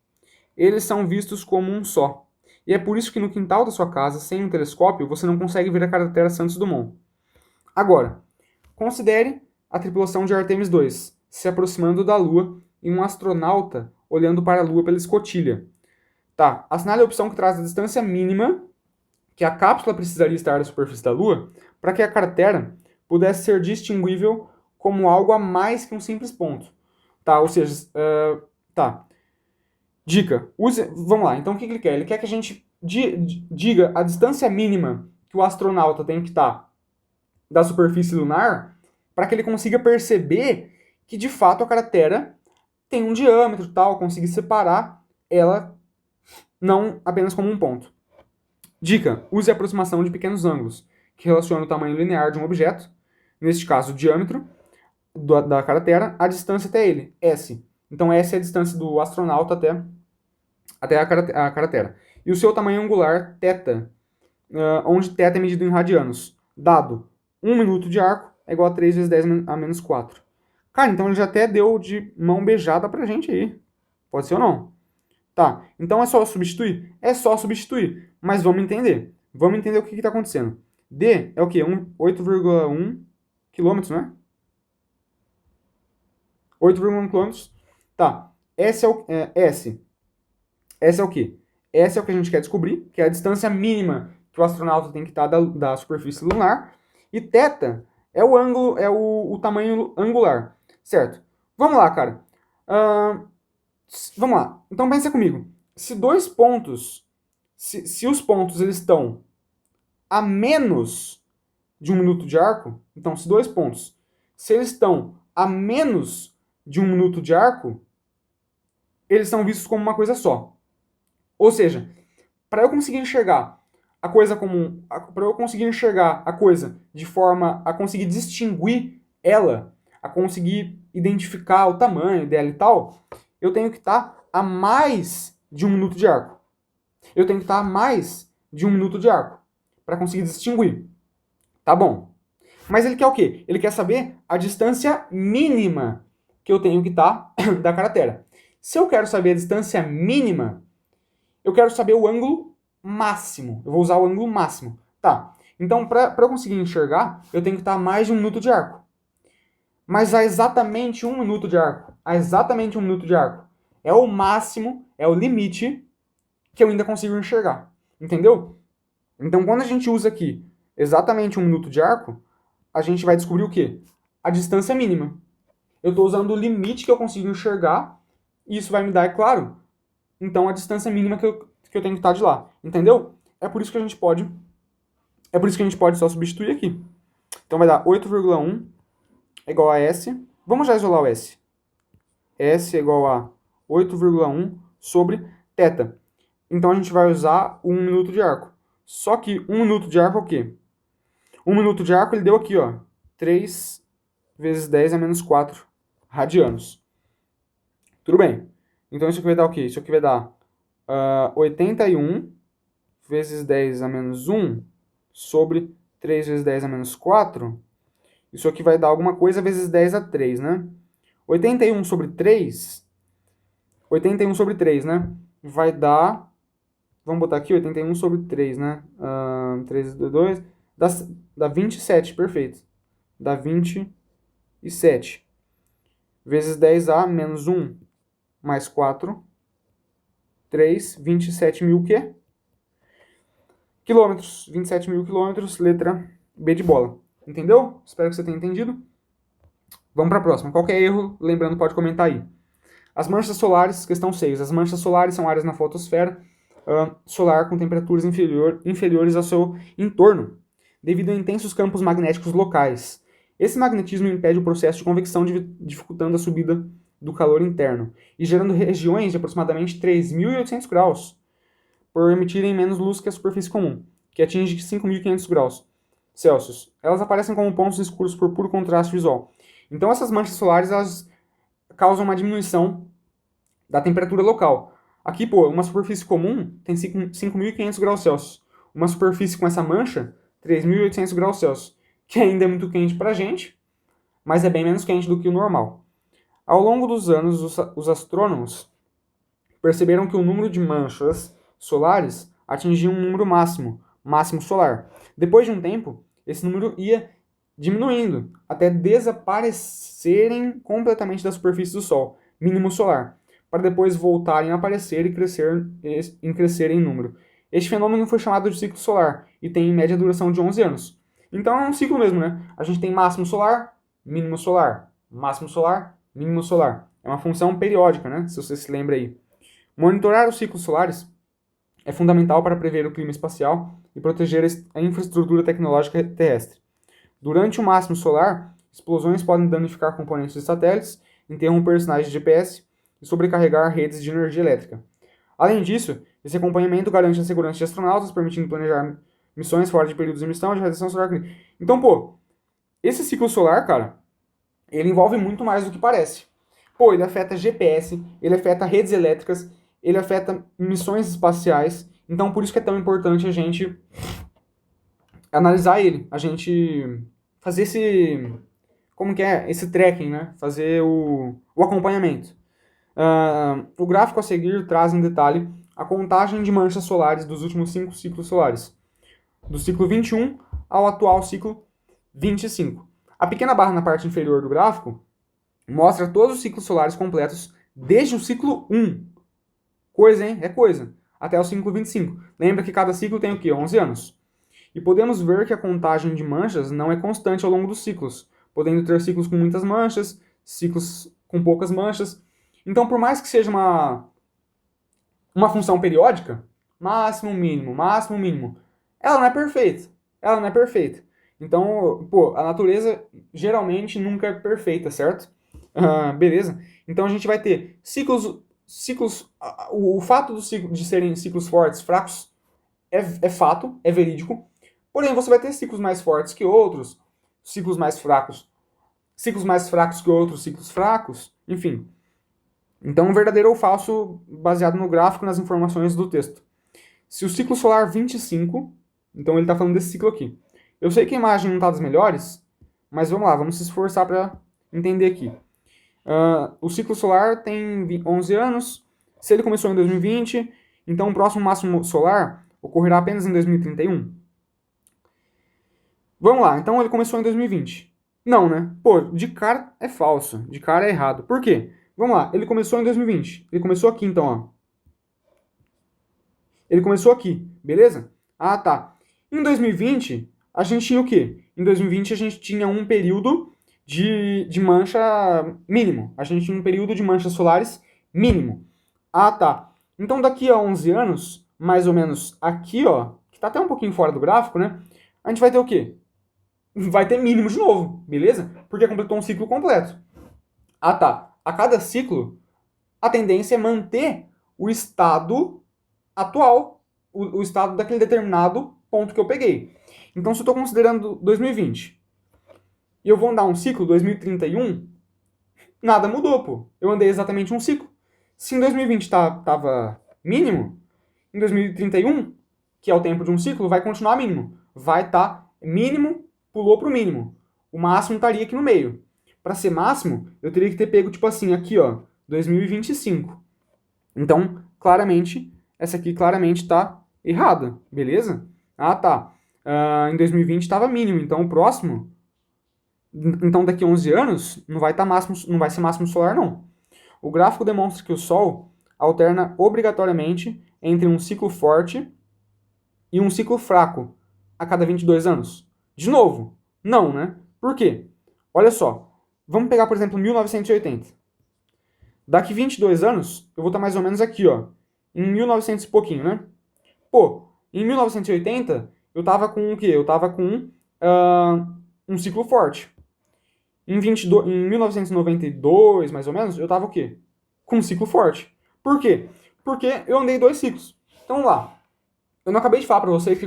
eles são vistos como um só. E é por isso que no quintal da sua casa, sem um telescópio, você não consegue ver a cratera Santos Dumont. Agora, considere a tripulação de Artemis II se aproximando da Lua e um astronauta olhando para a Lua pela escotilha. Tá, assinale a opção que traz a distância mínima que a cápsula precisaria estar da superfície da Lua para que a cratera pudesse ser distinguível como algo a mais que um simples ponto. Tá, ou seja, tá. Dica, vamos lá, então o que ele quer? Ele quer que a gente diga a distância mínima que o astronauta tem que estar da superfície lunar para que ele consiga perceber que, de fato, a cratera tem um diâmetro e tal, conseguir separar ela não apenas como um ponto. Dica: use a aproximação de pequenos ângulos, que relaciona o tamanho linear de um objeto, neste caso o diâmetro da cratera, a distância até ele, S. Então essa é a distância do astronauta até a cratera. E o seu tamanho angular, θ, onde θ é medido em radianos. Dado 1 minuto de arco é igual a 3 vezes 10 a menos 4. Cara, então ele já até deu de mão beijada pra gente aí. Pode ser ou não? Tá, então é só substituir? É só substituir, mas vamos entender. Vamos entender o que está acontecendo. D é o quê? 8,1 quilômetros, né? 8,1 quilômetros. Tá, S é o S. S é o quê? S é o que a gente quer descobrir, que é a distância mínima que o astronauta tem que estar da superfície lunar. E θ é o ângulo, é o tamanho angular, certo? Vamos lá, cara. Vamos lá. Então pensa comigo. Se dois pontos, se os pontos eles estão a menos de 1 minuto de arco, então se dois pontos, se eles estão a menos de 1 minuto de arco, eles são vistos como uma coisa só. Ou seja, para eu conseguir enxergar a coisa comum, para eu conseguir enxergar a coisa de forma a conseguir distinguir ela, a conseguir identificar o tamanho dela e tal, eu tenho que estar a mais de 1 minuto de arco. Eu tenho que estar a mais de 1 minuto de arco para conseguir distinguir. Tá bom. Mas ele quer o quê? Ele quer saber a distância mínima que eu tenho que estar da cratera. Se eu quero saber a distância mínima, eu quero saber o ângulo máximo. Eu vou usar o ângulo máximo. Tá. Então, para eu conseguir enxergar, eu tenho que estar a mais de 1 minuto de arco. Mas a exatamente 1 minuto de arco. A exatamente 1 minuto de arco. É o máximo, é o limite que eu ainda consigo enxergar. Entendeu? Então, quando a gente usa aqui exatamente 1 minuto de arco, a gente vai descobrir o quê? A distância mínima. Eu estou usando o limite que eu consigo enxergar, e isso vai me dar, é claro, então a distância mínima que eu tenho que estar de lá. Entendeu? É por isso que a gente pode só substituir aqui. Então vai dar 8,1 é igual a S. Vamos já isolar o S. S é igual a 8,1 sobre θ. Então a gente vai usar 1 minuto de arco. Só que 1 minuto de arco é o quê? 1 minuto de arco ele deu aqui, ó, 3 vezes 10 a menos 4 radianos. Tudo bem. Então isso aqui vai dar o quê? Isso aqui vai dar 81 vezes 10 a menos 1 sobre 3 vezes 10 a menos 4. Isso aqui vai dar alguma coisa vezes 10 a 3, né? 81 sobre 3, né? Vai dar, vamos botar aqui 81 sobre 3, né? 3 vezes 2, dá 27, perfeito. Dá 27. Vezes 10a menos 1 mais 4, 3, 27 mil o quê? Quilômetros. 27 mil quilômetros, letra B de bola. Entendeu? Espero que você tenha entendido. Vamos para a próxima. Qualquer erro, lembrando, pode comentar aí. As manchas solares, questão 6. As manchas solares são áreas na fotosfera solar com temperaturas inferiores ao seu entorno, devido a intensos campos magnéticos locais. Esse magnetismo impede o processo de convecção, dificultando a subida do calor interno e gerando regiões de aproximadamente 3.800 graus, por emitirem menos luz que a superfície comum, que atinge 5.500 graus Celsius. Elas aparecem como pontos escuros por puro contraste visual. Então essas manchas solares elas causam uma diminuição da temperatura local. Aqui, pô, uma superfície comum tem 5.500 graus Celsius. Uma superfície com essa mancha, 3.800 graus Celsius, que ainda é muito quente pra gente, mas é bem menos quente do que o normal. Ao longo dos anos, os astrônomos perceberam que o número de manchas solares atingia um número máximo solar. Depois de um tempo, esse número ia diminuindo, até desaparecerem completamente da superfície do Sol, mínimo solar, para depois voltarem a aparecer e crescer em número. Este fenômeno foi chamado de ciclo solar e tem em média duração de 11 anos. Então é um ciclo mesmo, né? A gente tem máximo solar, mínimo solar, máximo solar, mínimo solar. É uma função periódica, né? Se você se lembra aí. Monitorar os ciclos solares é fundamental para prever o clima espacial e proteger a infraestrutura tecnológica terrestre. Durante o máximo solar, explosões podem danificar componentes de satélites, interromper sinais de GPS e sobrecarregar redes de energia elétrica. Além disso, esse acompanhamento garante a segurança de astronautas, permitindo planejar missões fora de períodos de emissão de radiação solar. Então, pô, esse ciclo solar, cara, ele envolve muito mais do que parece. Pô, ele afeta GPS, ele afeta redes elétricas, ele afeta missões espaciais. Então, por isso que é tão importante a gente analisar ele, a gente fazer esse, como que é, esse tracking, né? Fazer o acompanhamento. O gráfico a seguir traz em detalhe a contagem de manchas solares dos últimos 5 ciclos solares, do ciclo 21 ao atual ciclo 25. A pequena barra na parte inferior do gráfico mostra todos os ciclos solares completos desde o ciclo 1. Coisa, hein? É coisa. Até o ciclo 25. Lembra que cada ciclo tem o quê? 11 anos. E podemos ver que a contagem de manchas não é constante ao longo dos ciclos, podendo ter ciclos com muitas manchas, ciclos com poucas manchas. Então, por mais que seja uma função periódica, máximo, mínimo, ela não é perfeita. Ela não é perfeita. Então, pô, a natureza geralmente nunca é perfeita, certo? Beleza? Então a gente vai ter ciclos. O fato de serem ciclos fortes, fracos, é fato, é verídico. Porém, você vai ter ciclos mais fortes que outros, ciclos mais fracos que outros ciclos fracos, enfim. Então, verdadeiro ou falso, baseado no gráfico e nas informações do texto. Se o ciclo solar 25, então ele está falando desse ciclo aqui. Eu sei que a imagem não está das melhores, mas vamos lá, vamos se esforçar para entender aqui. O ciclo solar tem 11 anos, se ele começou em 2020, então o próximo máximo solar ocorrerá apenas em 2031. Vamos lá, então ele começou em 2020. Não, né? Pô, de cara é falso, de cara é errado. Por quê? Vamos lá, ele começou em 2020. Ele começou aqui então, ó. Ele começou aqui, beleza? Ah, tá. Em 2020, a gente tinha o quê? Em 2020 a gente tinha um período de mancha mínimo. A gente tinha um período de manchas solares mínimo. Ah, tá. Então daqui a 11 anos, mais ou menos aqui, ó, que tá até um pouquinho fora do gráfico, né? A gente vai ter o quê? Vai ter mínimo de novo, beleza? Porque completou um ciclo completo. Ah, tá. A cada ciclo, a tendência é manter o estado atual, o estado daquele determinado ponto que eu peguei. Então, se eu estou considerando 2020 e eu vou andar um ciclo 2031, nada mudou, pô. Eu andei exatamente um ciclo. Se em 2020 estava mínimo, em 2031, que é o tempo de um ciclo, vai continuar mínimo. Vai estar mínimo, pulou para o mínimo. O máximo estaria aqui no meio. Para ser máximo, eu teria que ter pego, tipo assim, aqui, ó, 2025. Então, claramente, essa aqui claramente está errada, beleza? Ah, tá. Em 2020 estava mínimo, então o próximo... Então, daqui a 11 anos, não vai ser máximo solar, não. O gráfico demonstra que o Sol alterna obrigatoriamente entre um ciclo forte e um ciclo fraco a cada 22 anos. De novo, não, né? Por quê? Olha só, vamos pegar, por exemplo, 1980. Daqui 22 anos, eu vou estar mais ou menos aqui, ó, em 1900 e pouquinho, né? Pô, em 1980, eu tava com o quê? Eu tava com um ciclo forte. Em 1992, mais ou menos, eu tava o quê? Com um ciclo forte. Por quê? Porque eu andei 2 ciclos. Então, vamos lá. Eu não acabei de falar para vocês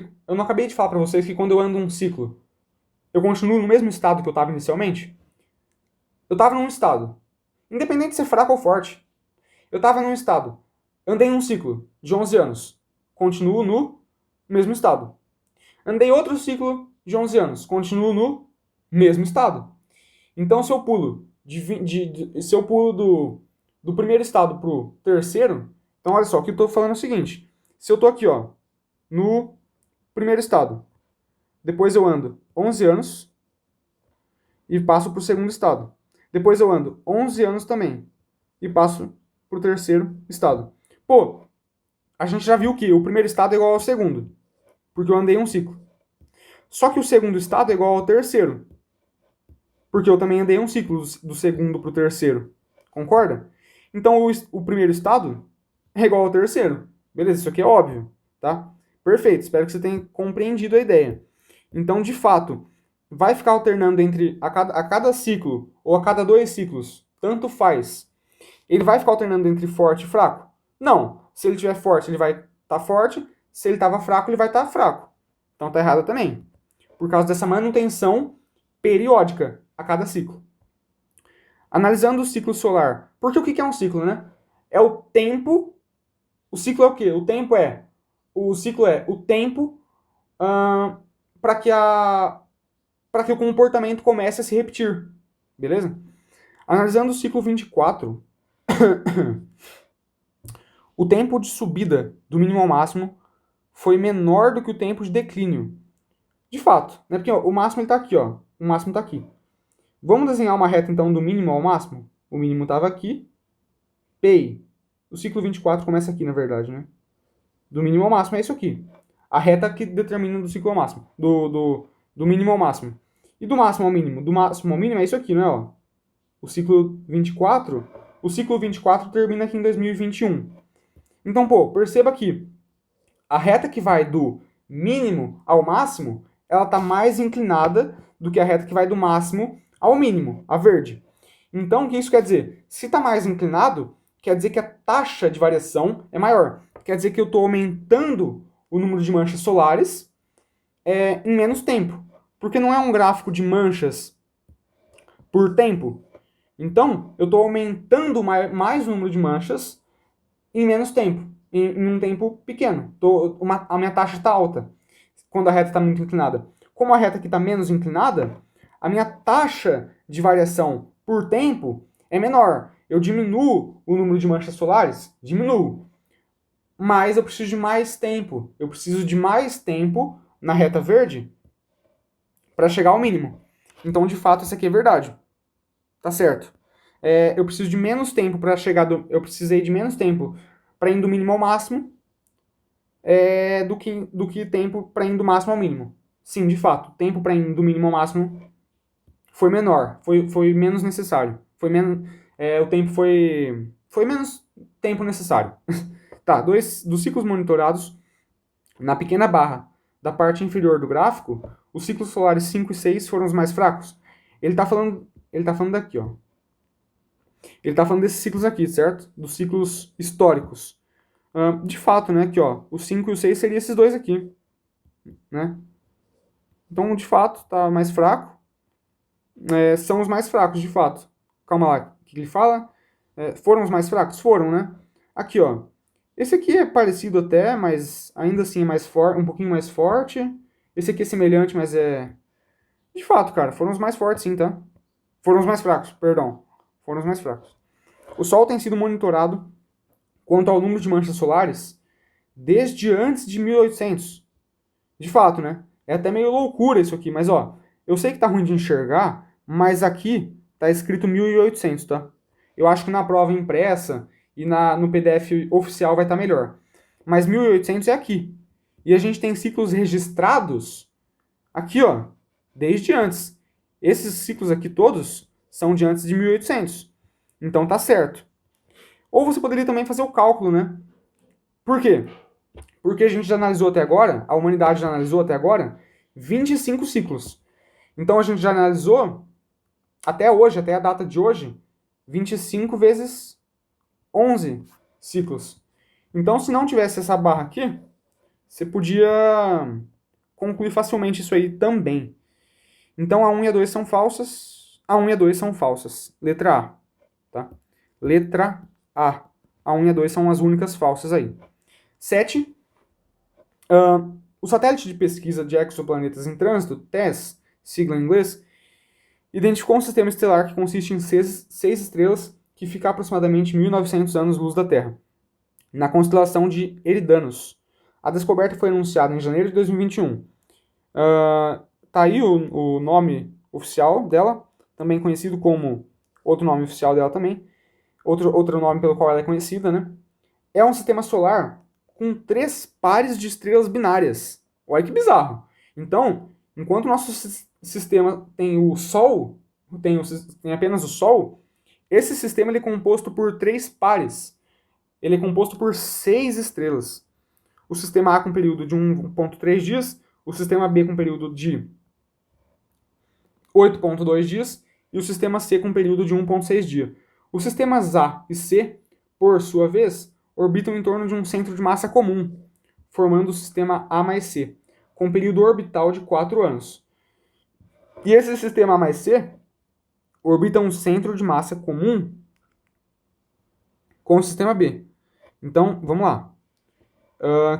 que quando eu ando um ciclo, eu continuo no mesmo estado que eu estava inicialmente? Eu estava num estado, independente de ser fraco ou forte. Eu estava num estado, andei um ciclo de 11 anos, continuo no mesmo estado. Andei outro ciclo de 11 anos, continuo no mesmo estado. Então, se eu pulo do primeiro estado pro terceiro, então olha só, o que eu estou falando é o seguinte: se eu estou aqui, ó, no primeiro estado, depois eu ando 11 anos e passo pro segundo estado. Depois eu ando 11 anos também e passo pro terceiro estado. Pô, a gente já viu que o primeiro estado é igual ao segundo, porque eu andei um ciclo. Só que o segundo estado é igual ao terceiro, porque eu também andei um ciclo do segundo pro terceiro. Concorda? Então o primeiro estado é igual ao terceiro. Beleza, isso aqui é óbvio, tá? Perfeito, espero que você tenha compreendido a ideia. Então, de fato, vai ficar alternando entre a cada ciclo ou a cada 2 ciclos, tanto faz. Ele vai ficar alternando entre forte e fraco? Não. Se ele estiver forte, ele vai estar forte. Se ele estava fraco, ele vai estar fraco. Então tá errado também. Por causa dessa manutenção periódica a cada ciclo. Analisando o ciclo solar. Porque o que é um ciclo, né? É o tempo. O ciclo é o quê? O ciclo é o tempo para que o comportamento comece a se repetir. Beleza? Analisando o ciclo 24, o tempo de subida do mínimo ao máximo foi menor do que o tempo de declínio. De fato, né? Porque ó, o máximo está aqui, ó. O máximo está aqui. Vamos desenhar uma reta então do mínimo ao máximo? O mínimo estava aqui. P. O ciclo 24 começa aqui, na verdade, né? Do mínimo ao máximo é isso aqui. A reta que determina do ciclo ao máximo. Do mínimo ao máximo. E do máximo ao mínimo? Do máximo ao mínimo é isso aqui, né? Ó. O ciclo 24. O ciclo 24 termina aqui em 2021. Então, pô, perceba que a reta que vai do mínimo ao máximo, ela está mais inclinada do que a reta que vai do máximo ao mínimo, a verde. Então, o que isso quer dizer? Se está mais inclinado, quer dizer que a taxa de variação é maior. Quer dizer que eu estou aumentando o número de manchas solares em menos tempo. Porque não é um gráfico de manchas por tempo. Então, eu estou aumentando mais o número de manchas em menos tempo. Em um tempo pequeno. A minha taxa está alta quando a reta está muito inclinada. Como a reta aqui está menos inclinada, a minha taxa de variação por tempo é menor. Eu diminuo o número de manchas solares? Diminuo. Mas eu preciso de mais tempo. Eu preciso de mais tempo na reta verde para chegar ao mínimo. Então, de fato, isso aqui é verdade. Tá certo. Eu preciso de menos tempo para chegar eu precisei de menos tempo para ir do mínimo ao máximo do que tempo para ir do máximo ao mínimo. Sim, de fato, tempo para ir do mínimo ao máximo foi menor, foi menos necessário. O tempo foi menos tempo necessário. Tá, dos ciclos monitorados, na pequena barra da parte inferior do gráfico, os ciclos solares 5 e 6 foram os mais fracos. Ele tá falando daqui, ó. Ele tá falando desses ciclos aqui, certo? Dos ciclos históricos. De fato, né, aqui, ó, os 5 e o 6 seriam esses dois aqui, né? Então, de fato, tá mais fraco. São os mais fracos, de fato. Calma lá, o que ele fala? Foram os mais fracos? Foram, né? Aqui, ó. Esse aqui é parecido até, mas ainda assim é mais forte, um pouquinho mais forte. Esse aqui é semelhante, mas é... De fato, cara, foram os mais fortes, sim, tá? Foram os mais fracos, perdão. Foram os mais fracos. O Sol tem sido monitorado quanto ao número de manchas solares desde antes de 1800. De fato, né? É até meio loucura isso aqui, mas ó, eu sei que tá ruim de enxergar, mas aqui tá escrito 1800, tá? Eu acho que na prova impressa e no PDF oficial vai estar melhor. Mas 1800 é aqui. E a gente tem ciclos registrados aqui, ó, desde antes. Esses ciclos aqui todos são de antes de 1800. Então tá certo. Ou você poderia também fazer o cálculo, né? Por quê? Porque a gente já analisou até agora, a humanidade já analisou até agora, 25 ciclos. Então a gente já analisou, até hoje, até a data de hoje, 25 vezes 11 ciclos. Então, se não tivesse essa barra aqui, você podia concluir facilmente isso aí também. Então, a 1 e a 2 são falsas. A 1 e a 2 são falsas. Letra A. Tá? Letra A. A 1 e a 2 são as únicas falsas aí. 7. O satélite de pesquisa de exoplanetas em trânsito, TESS, sigla em inglês, identificou um sistema estelar que consiste em 6 estrelas que fica a aproximadamente 1.900 anos-luz da Terra, na constelação de Eridanos. A descoberta foi anunciada em janeiro de 2021. Tá aí o nome oficial dela, também conhecido como... Outro nome oficial dela também. Outro nome pelo qual ela é conhecida, né? É um sistema solar com 3 pares de estrelas binárias. Olha que bizarro. Então, enquanto o nosso sistema tem o Sol, tem apenas o Sol, esse sistema ele é composto por 3 pares. Ele é composto por 6 estrelas. O sistema A com período de 1,3 dias, o sistema B com período de 8,2 dias, e o sistema C com um período de 1,6 dia. Os sistemas A e C, por sua vez, orbitam em torno de um centro de massa comum, formando o sistema A mais C, com período orbital de 4 anos. E esse sistema A mais C orbita um centro de massa comum com o sistema B. Então, vamos lá.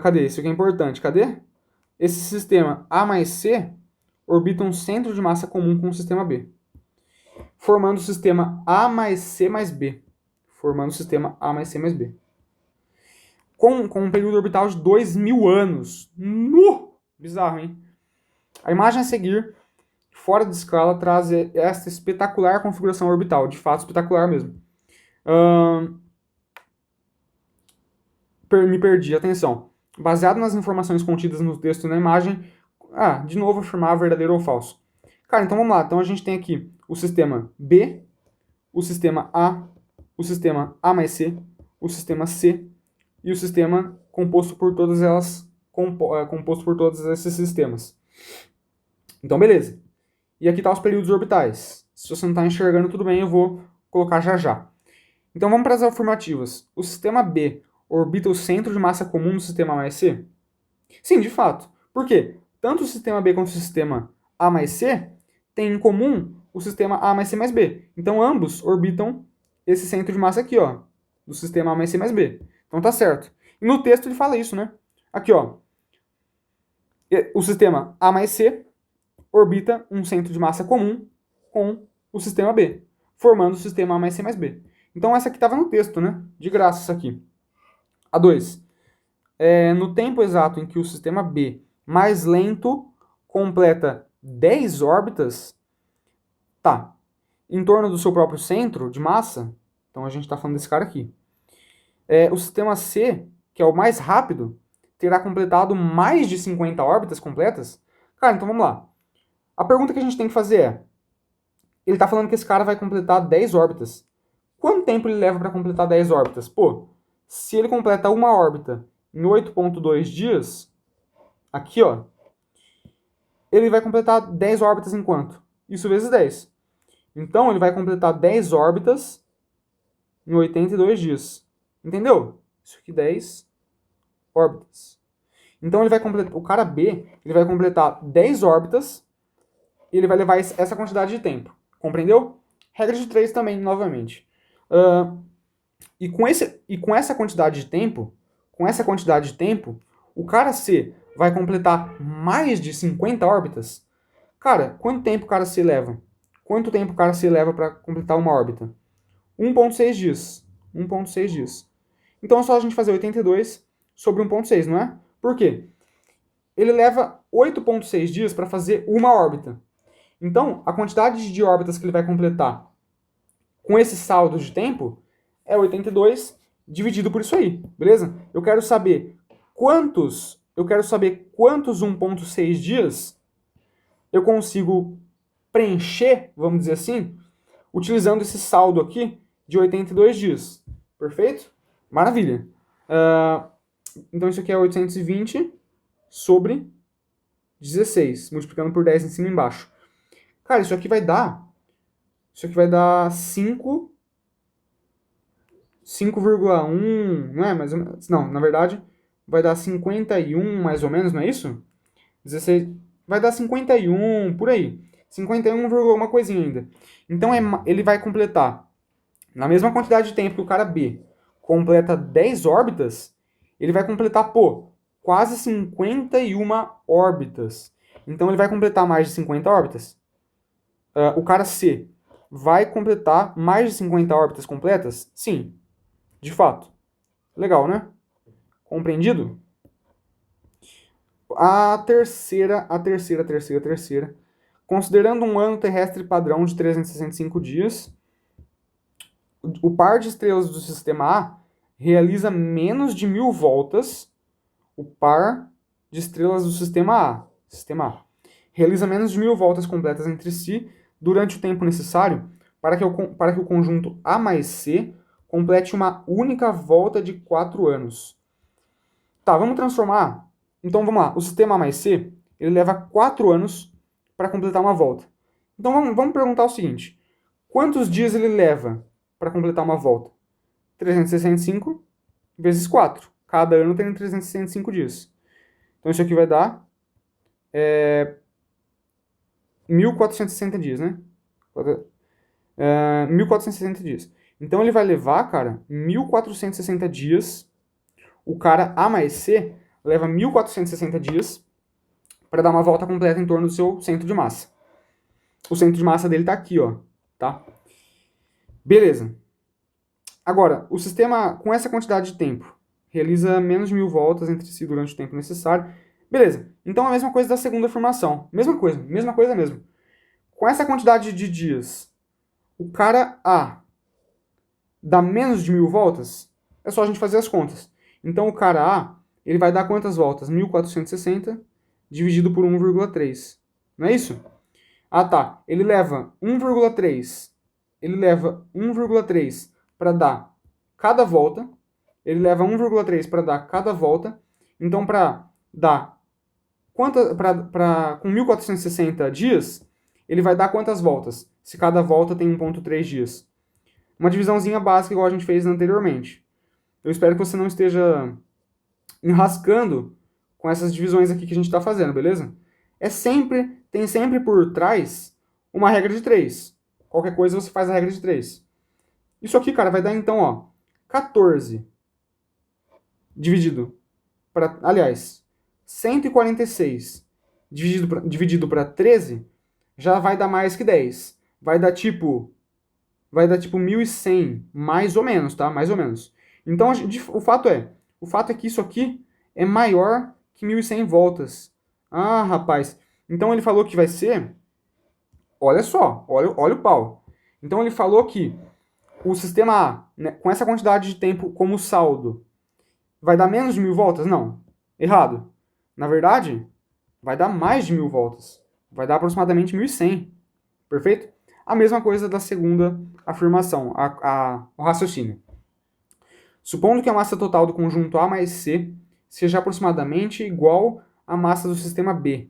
Cadê? Isso aqui é importante. Cadê? Esse sistema A mais C orbita um centro de massa comum com o sistema B, formando o sistema A mais C mais B. Formando o sistema A mais C mais B. Com um período orbital de 2.000 anos. Bizarro, hein? A imagem a seguir, fora de escala, traz esta espetacular configuração orbital. De fato, espetacular mesmo. Me perdi, atenção. Baseado nas informações contidas no texto e na imagem, de novo afirmar verdadeiro ou falso. Cara, então vamos lá. Então a gente tem aqui o sistema B, o sistema A mais C, o sistema C e o sistema composto por todas elas, composto por todos esses sistemas. Então, beleza. E aqui tá os períodos orbitais. Se você não está enxergando, tudo bem, eu vou colocar já já. Então vamos para as afirmativas. O sistema B orbita o centro de massa comum do sistema A mais C? Sim, de fato. Por quê? Tanto o sistema B quanto o sistema A mais C têm em comum o sistema A mais C mais B. Então ambos orbitam esse centro de massa aqui, ó, do sistema A mais C mais B. Então tá certo. E no texto ele fala isso, né? Aqui, ó. O sistema A mais C orbita um centro de massa comum com o sistema B, formando o sistema A mais C mais B. Então essa aqui estava no texto, né? De graça isso aqui. A 2. No tempo exato em que o sistema B mais lento completa 10 órbitas, em torno do seu próprio centro de massa, então a gente está falando desse cara aqui. O sistema C, que é o mais rápido, terá completado mais de 50 órbitas completas. Cara, então vamos lá. A pergunta que a gente tem que fazer é, ele está falando que esse cara vai completar 10 órbitas. Quanto tempo ele leva para completar 10 órbitas? Pô, se ele completa uma órbita em 8,2 dias, aqui, ó, ele vai completar 10 órbitas em quanto? Isso vezes 10. Então, ele vai completar 10 órbitas em 82 dias. Entendeu? Isso aqui, 10 órbitas. Então, ele vai completar, o cara B, ele vai completar 10 órbitas e ele vai levar essa quantidade de tempo. Compreendeu? Regra de 3 também, novamente. E com essa quantidade de tempo, o cara C vai completar mais de 50 órbitas. Cara, quanto tempo o cara C leva? Quanto tempo o cara C leva para completar uma órbita? 1,6 dias. 1,6 dias. Então é só a gente fazer 82 sobre 1,6, não é? Por quê? Ele leva 8,6 dias para fazer uma órbita. Então, a quantidade de órbitas que ele vai completar com esse saldo de tempo é 82 dividido por isso aí, beleza? Eu quero saber quantos 1,6 dias eu consigo preencher, vamos dizer assim, utilizando esse saldo aqui de 82 dias. Perfeito? Maravilha. Então isso aqui é 820 sobre 16, multiplicando por 10 em cima e embaixo. Cara, isso aqui vai dar 5,1, não é? Mais ou menos, não, na verdade, vai dar 51 mais ou menos, não é isso? 16, vai dar 51, por aí. 51, alguma coisinha ainda. Então ele vai completar, na mesma quantidade de tempo que o cara B completa 10 órbitas, ele vai completar, quase 51 órbitas. Então ele vai completar mais de 50 órbitas. O cara C vai completar mais de 50 órbitas completas? Sim, de fato. Legal, né? Compreendido? A terceira. Considerando um ano terrestre padrão de 365 dias, o par de estrelas do sistema A realiza menos de 1.000 voltas. O par de estrelas do sistema A, realiza menos de 1.000 voltas completas entre si durante o tempo necessário para que o conjunto A mais C complete uma única volta de 4 anos. Tá, vamos transformar. Então vamos lá, o sistema A mais C, ele leva 4 anos para completar uma volta. Então vamos perguntar o seguinte. Quantos dias ele leva para completar uma volta? 365 vezes 4. Cada ano tem 365 dias. Então isso aqui vai dar 1.460 dias, né? 1.460 dias. Então ele vai levar, cara, 1.460 dias. O cara A mais C leva 1.460 dias para dar uma volta completa em torno do seu centro de massa. O centro de massa dele tá aqui, ó, tá? Beleza. Agora, o sistema, com essa quantidade de tempo, realiza menos de 1.000 voltas entre si durante o tempo necessário. Beleza. Então a mesma coisa da segunda afirmação. Mesma coisa mesmo. Com essa quantidade de dias, o cara A dá menos de 1.000 voltas, é só a gente fazer as contas. Então o cara A, ele vai dar quantas voltas? 1.460 dividido por 1,3. Não é isso? Ah, tá. Ele leva 1,3. Ele leva 1,3 para dar cada volta. Ele leva 1,3 para dar cada volta. Então, para dar com 1.460 dias, ele vai dar quantas voltas? Se cada volta tem 1,3 dias. Uma divisãozinha básica igual a gente fez anteriormente. Eu espero que você não esteja enrascando com essas divisões aqui que a gente está fazendo, beleza? Tem sempre por trás uma regra de 3. Qualquer coisa você faz a regra de 3. Isso aqui, cara, vai dar então, ó, 14 dividido para, aliás, 146 dividido para 13 já vai dar mais que 10. Vai dar tipo 1.100, mais ou menos, tá? Mais ou menos. Então, o fato é que isso aqui é maior que 1.100 voltas. Ah, rapaz. Então ele falou que vai ser, olha só, olha o pau. Então ele falou que o sistema A, né, com essa quantidade de tempo como saldo, vai dar menos de 1.000 voltas? Não. Errado. Na verdade, vai dar mais de 1.000 voltas. Vai dar aproximadamente 1.100. Perfeito? A mesma coisa da segunda afirmação, o raciocínio. Supondo que a massa total do conjunto A mais C seja aproximadamente igual à massa do sistema B.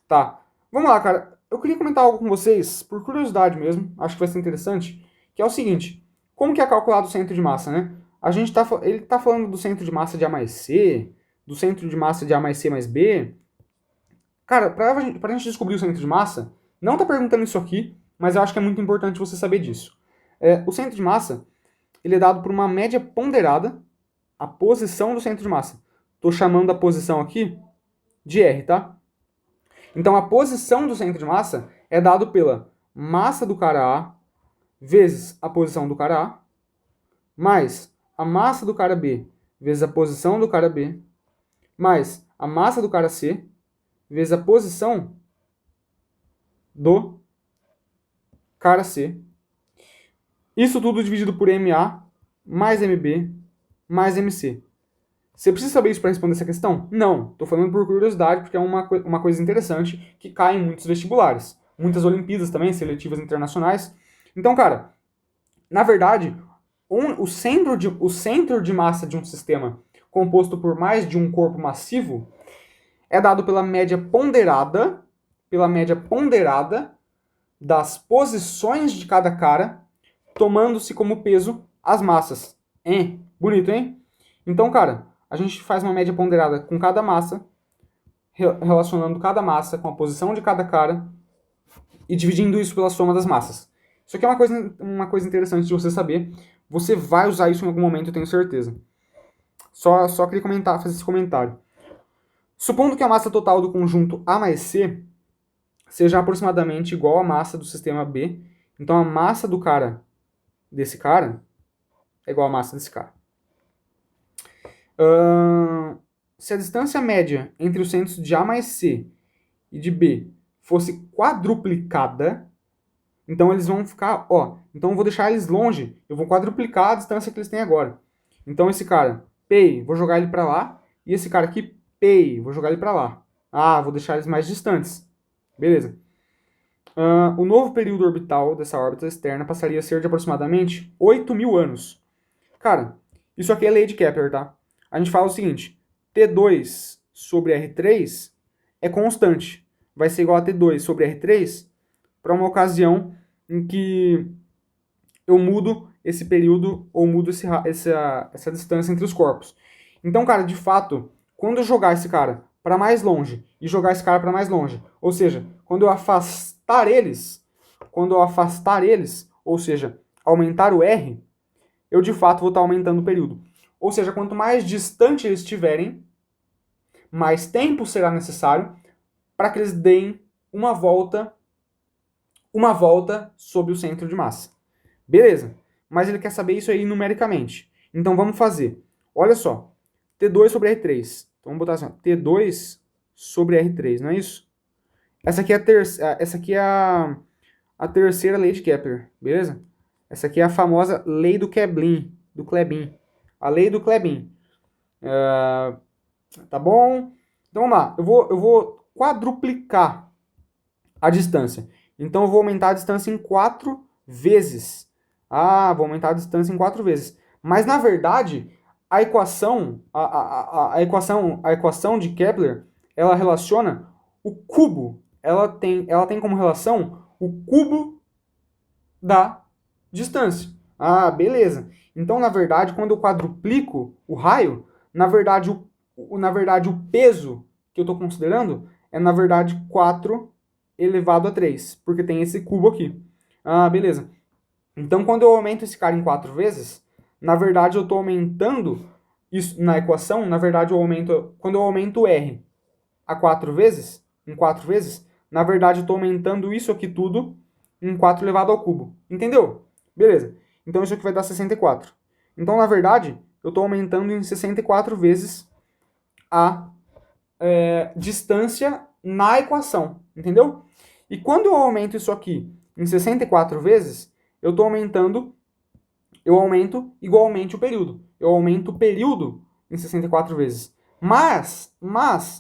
Tá. Vamos lá, cara. Eu queria comentar algo com vocês, por curiosidade mesmo, acho que vai ser interessante, que é o seguinte. Como que é calculado o centro de massa, né? Ele tá falando do centro de massa de A mais C, do centro de massa de A mais C mais B. Cara, pra gente descobrir o centro de massa, não tá perguntando isso aqui, mas eu acho que é muito importante você saber disso. O centro de massa, ele é dado por uma média ponderada, a posição do centro de massa. Tô chamando a posição aqui de R, tá? Então a posição do centro de massa é dado pela massa do cara A vezes a posição do cara A, mais a massa do cara B vezes a posição do cara B, mais a massa do cara C vezes a posição do cara C. Isso tudo dividido por MA mais MB mais MC. Você precisa saber isso para responder essa questão? Não. Estou falando por curiosidade, porque é uma coisa interessante que cai em muitos vestibulares. Muitas Olimpíadas também, seletivas internacionais. Então, cara, na verdade, o centro de massa de um sistema composto por mais de um corpo massivo é dado pela média ponderada das posições de cada cara, tomando-se como peso as massas. Bonito, hein? Então, cara, a gente faz uma média ponderada com cada massa, relacionando cada massa com a posição de cada cara e dividindo isso pela soma das massas. Isso aqui é uma coisa interessante de você saber. Você vai usar isso em algum momento, eu tenho certeza. Só queria fazer esse comentário. Supondo que a massa total do conjunto A mais C seja aproximadamente igual à massa do sistema B, então a massa desse cara é igual à massa desse cara. Se a distância média entre os centros de A mais C e de B fosse quadruplicada, então eles vão ficar, então eu vou deixar eles longe, eu vou quadruplicar a distância que eles têm agora. Então esse cara, P, vou jogar ele para lá, e esse cara aqui, P, vou jogar ele para lá. Vou deixar eles mais distantes. Beleza. O novo período orbital dessa órbita externa passaria a ser de aproximadamente 8.000 anos. Cara, isso aqui é lei de Kepler, tá? A gente fala o seguinte, T2 sobre R3 é constante. Vai ser igual a T2 sobre R3 para uma ocasião em que eu mudo esse período ou mudo essa distância entre os corpos. Então, cara, de fato, quando eu jogar esse cara para mais longe e jogar esse cara para mais longe, ou seja, quando eu afastar eles, ou seja, aumentar o R, eu de fato vou estar aumentando o período. Ou seja, quanto mais distante eles estiverem, mais tempo será necessário para que eles deem uma volta sobre o centro de massa. Beleza, mas ele quer saber isso aí numericamente. Então vamos fazer. Olha só, T2 sobre R3. Então vamos botar assim, ó, T2 sobre R3, não é isso? Essa aqui é a terceira lei de Kepler, beleza? Essa aqui é a famosa lei do Klebin, a lei do Klebin. Tá bom? Então vamos lá, eu vou quadruplicar a distância. Então eu vou aumentar a distância em 4 vezes. Vou aumentar a distância em 4 vezes. Mas na verdade, a equação de Kepler, ela relaciona o cubo. Ela tem como relação o cubo da distância. Beleza. Então, na verdade, quando eu quadruplico o raio, na verdade, o peso que eu estou considerando é, na verdade, 4 elevado a 3, porque tem esse cubo aqui. Beleza. Então, quando eu aumento esse cara em 4 vezes, na verdade, eu estou aumentando isso na equação, na verdade, quando eu aumento o R a 4 vezes, em 4 vezes, na verdade, eu estou aumentando isso aqui tudo em 4 elevado ao cubo. Entendeu? Beleza. Então, isso aqui vai dar 64. Então, na verdade, eu estou aumentando em 64 vezes a distância na equação. Entendeu? E quando eu aumento isso aqui em 64 vezes, eu aumento igualmente o período. Eu aumento o período em 64 vezes. Mas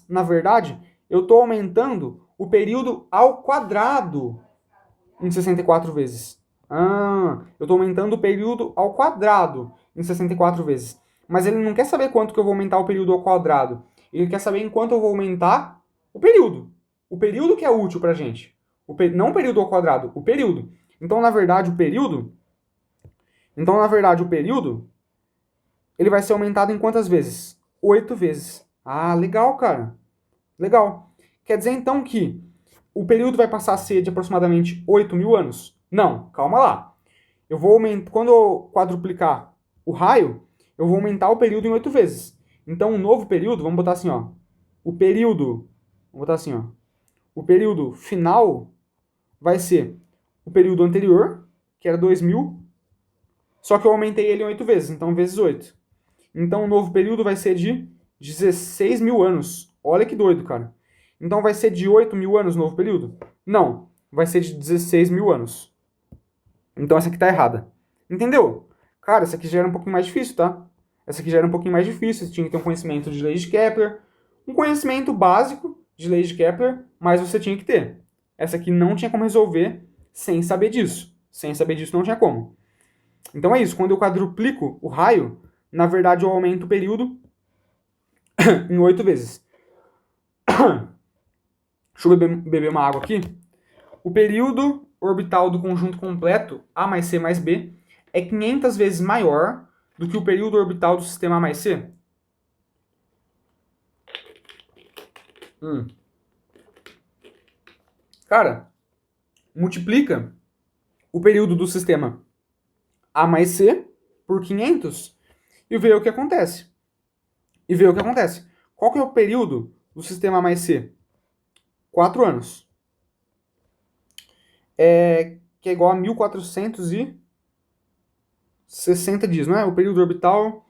na verdade, eu estou aumentando o período ao quadrado em 64 vezes. Eu estou aumentando o período ao quadrado em 64 vezes. Mas ele não quer saber quanto que eu vou aumentar o período ao quadrado. Ele quer saber em quanto eu vou aumentar o período. O período que é útil pra gente. Não o período ao quadrado, o período. Então, na verdade, o período, ele vai ser aumentado em quantas vezes? 8 vezes. Legal, cara. Legal. Quer dizer, então, que o período vai passar a ser de aproximadamente 8.000 anos? Não, calma lá. Quando eu quadruplicar o raio, eu vou aumentar o período em 8 vezes. Então, um novo período, vamos botar assim, ó. O período final vai ser o período anterior, que era 2.000, só que eu aumentei ele em 8 vezes, então vezes 8. Então o novo período vai ser de 16.000 anos. Olha que doido, cara. Então vai ser de 8.000 anos o novo período? Não, vai ser de 16.000 anos. Então essa aqui tá errada. Entendeu? Cara, essa aqui já era um pouquinho mais difícil, tá? Essa aqui já era um pouquinho mais difícil, você tinha que ter um conhecimento de leis de Kepler, um conhecimento básico de leis de Kepler, mas você tinha que ter. Essa aqui não tinha como resolver sem saber disso. Sem saber disso não tinha como. Então é isso, quando eu quadruplico o raio, na verdade eu aumento o período em 8 vezes. Deixa eu beber uma água aqui. O período orbital do conjunto completo A mais C mais B é 500 vezes maior do que o período orbital do sistema A mais C. Cara, multiplica o período do sistema A mais C por 500 e vê o que acontece. Qual que é o período do sistema A mais C? 4 anos. Que é igual a 1460 dias, não é? O período orbital...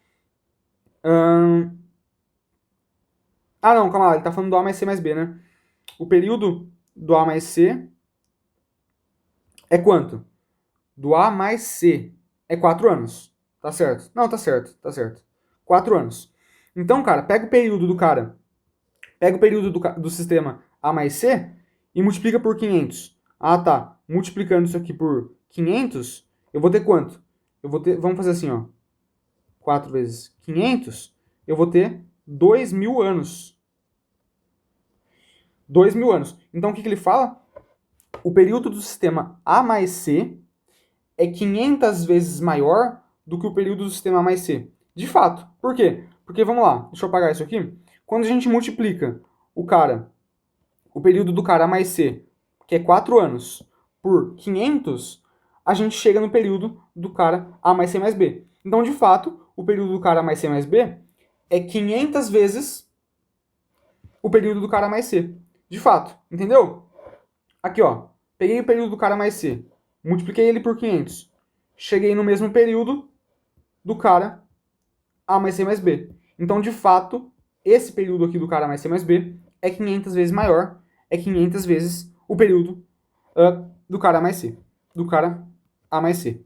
Não, calma lá, ele tá falando do A mais C mais B, né? O período do A mais C é quanto? Do A mais C é 4 anos. Tá certo? Não, tá certo. 4 anos. Então, cara, pega o período do sistema A mais C e multiplica por 500. Tá. Multiplicando isso aqui por 500, eu vou ter quanto? Vamos fazer assim, ó. 4 vezes 500, eu vou ter 2.000 anos. 2.000 anos. Então, o que ele fala? o período do sistema A mais C é 500 vezes maior do que o período do sistema A mais C. De fato. Por quê? Porque, vamos lá, deixa eu apagar isso aqui. Quando a gente multiplica o período do cara A mais C, que é 4 anos, por 500, a gente chega no período do cara A mais C mais B. Então, de fato, o período do cara A mais C mais B é 500 vezes o período do cara A mais C. De fato, entendeu? Aqui, ó, peguei o período do cara mais C, multipliquei ele por 500, cheguei no mesmo período do cara A mais C mais B. Então, de fato, esse período aqui do cara A mais C mais B é 500 vezes maior, é 500 vezes o período do cara A mais C, do cara A mais C.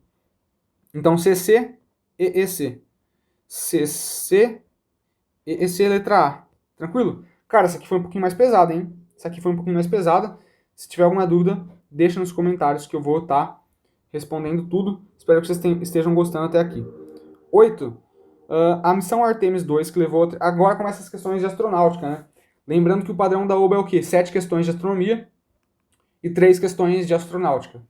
Então, CC e EC. CC e EC letra A. Tranquilo? Cara, essa aqui foi um pouquinho mais pesada, hein? Essa aqui foi um pouquinho mais pesada. Se tiver alguma dúvida, deixa nos comentários que eu vou estar respondendo tudo. Espero que vocês estejam gostando até aqui. 8. A missão Artemis 2, que levou... Agora começa as questões de astronáutica, né? Lembrando que o padrão da OBA é o quê? 7 questões de astronomia e 3 questões de astronáutica.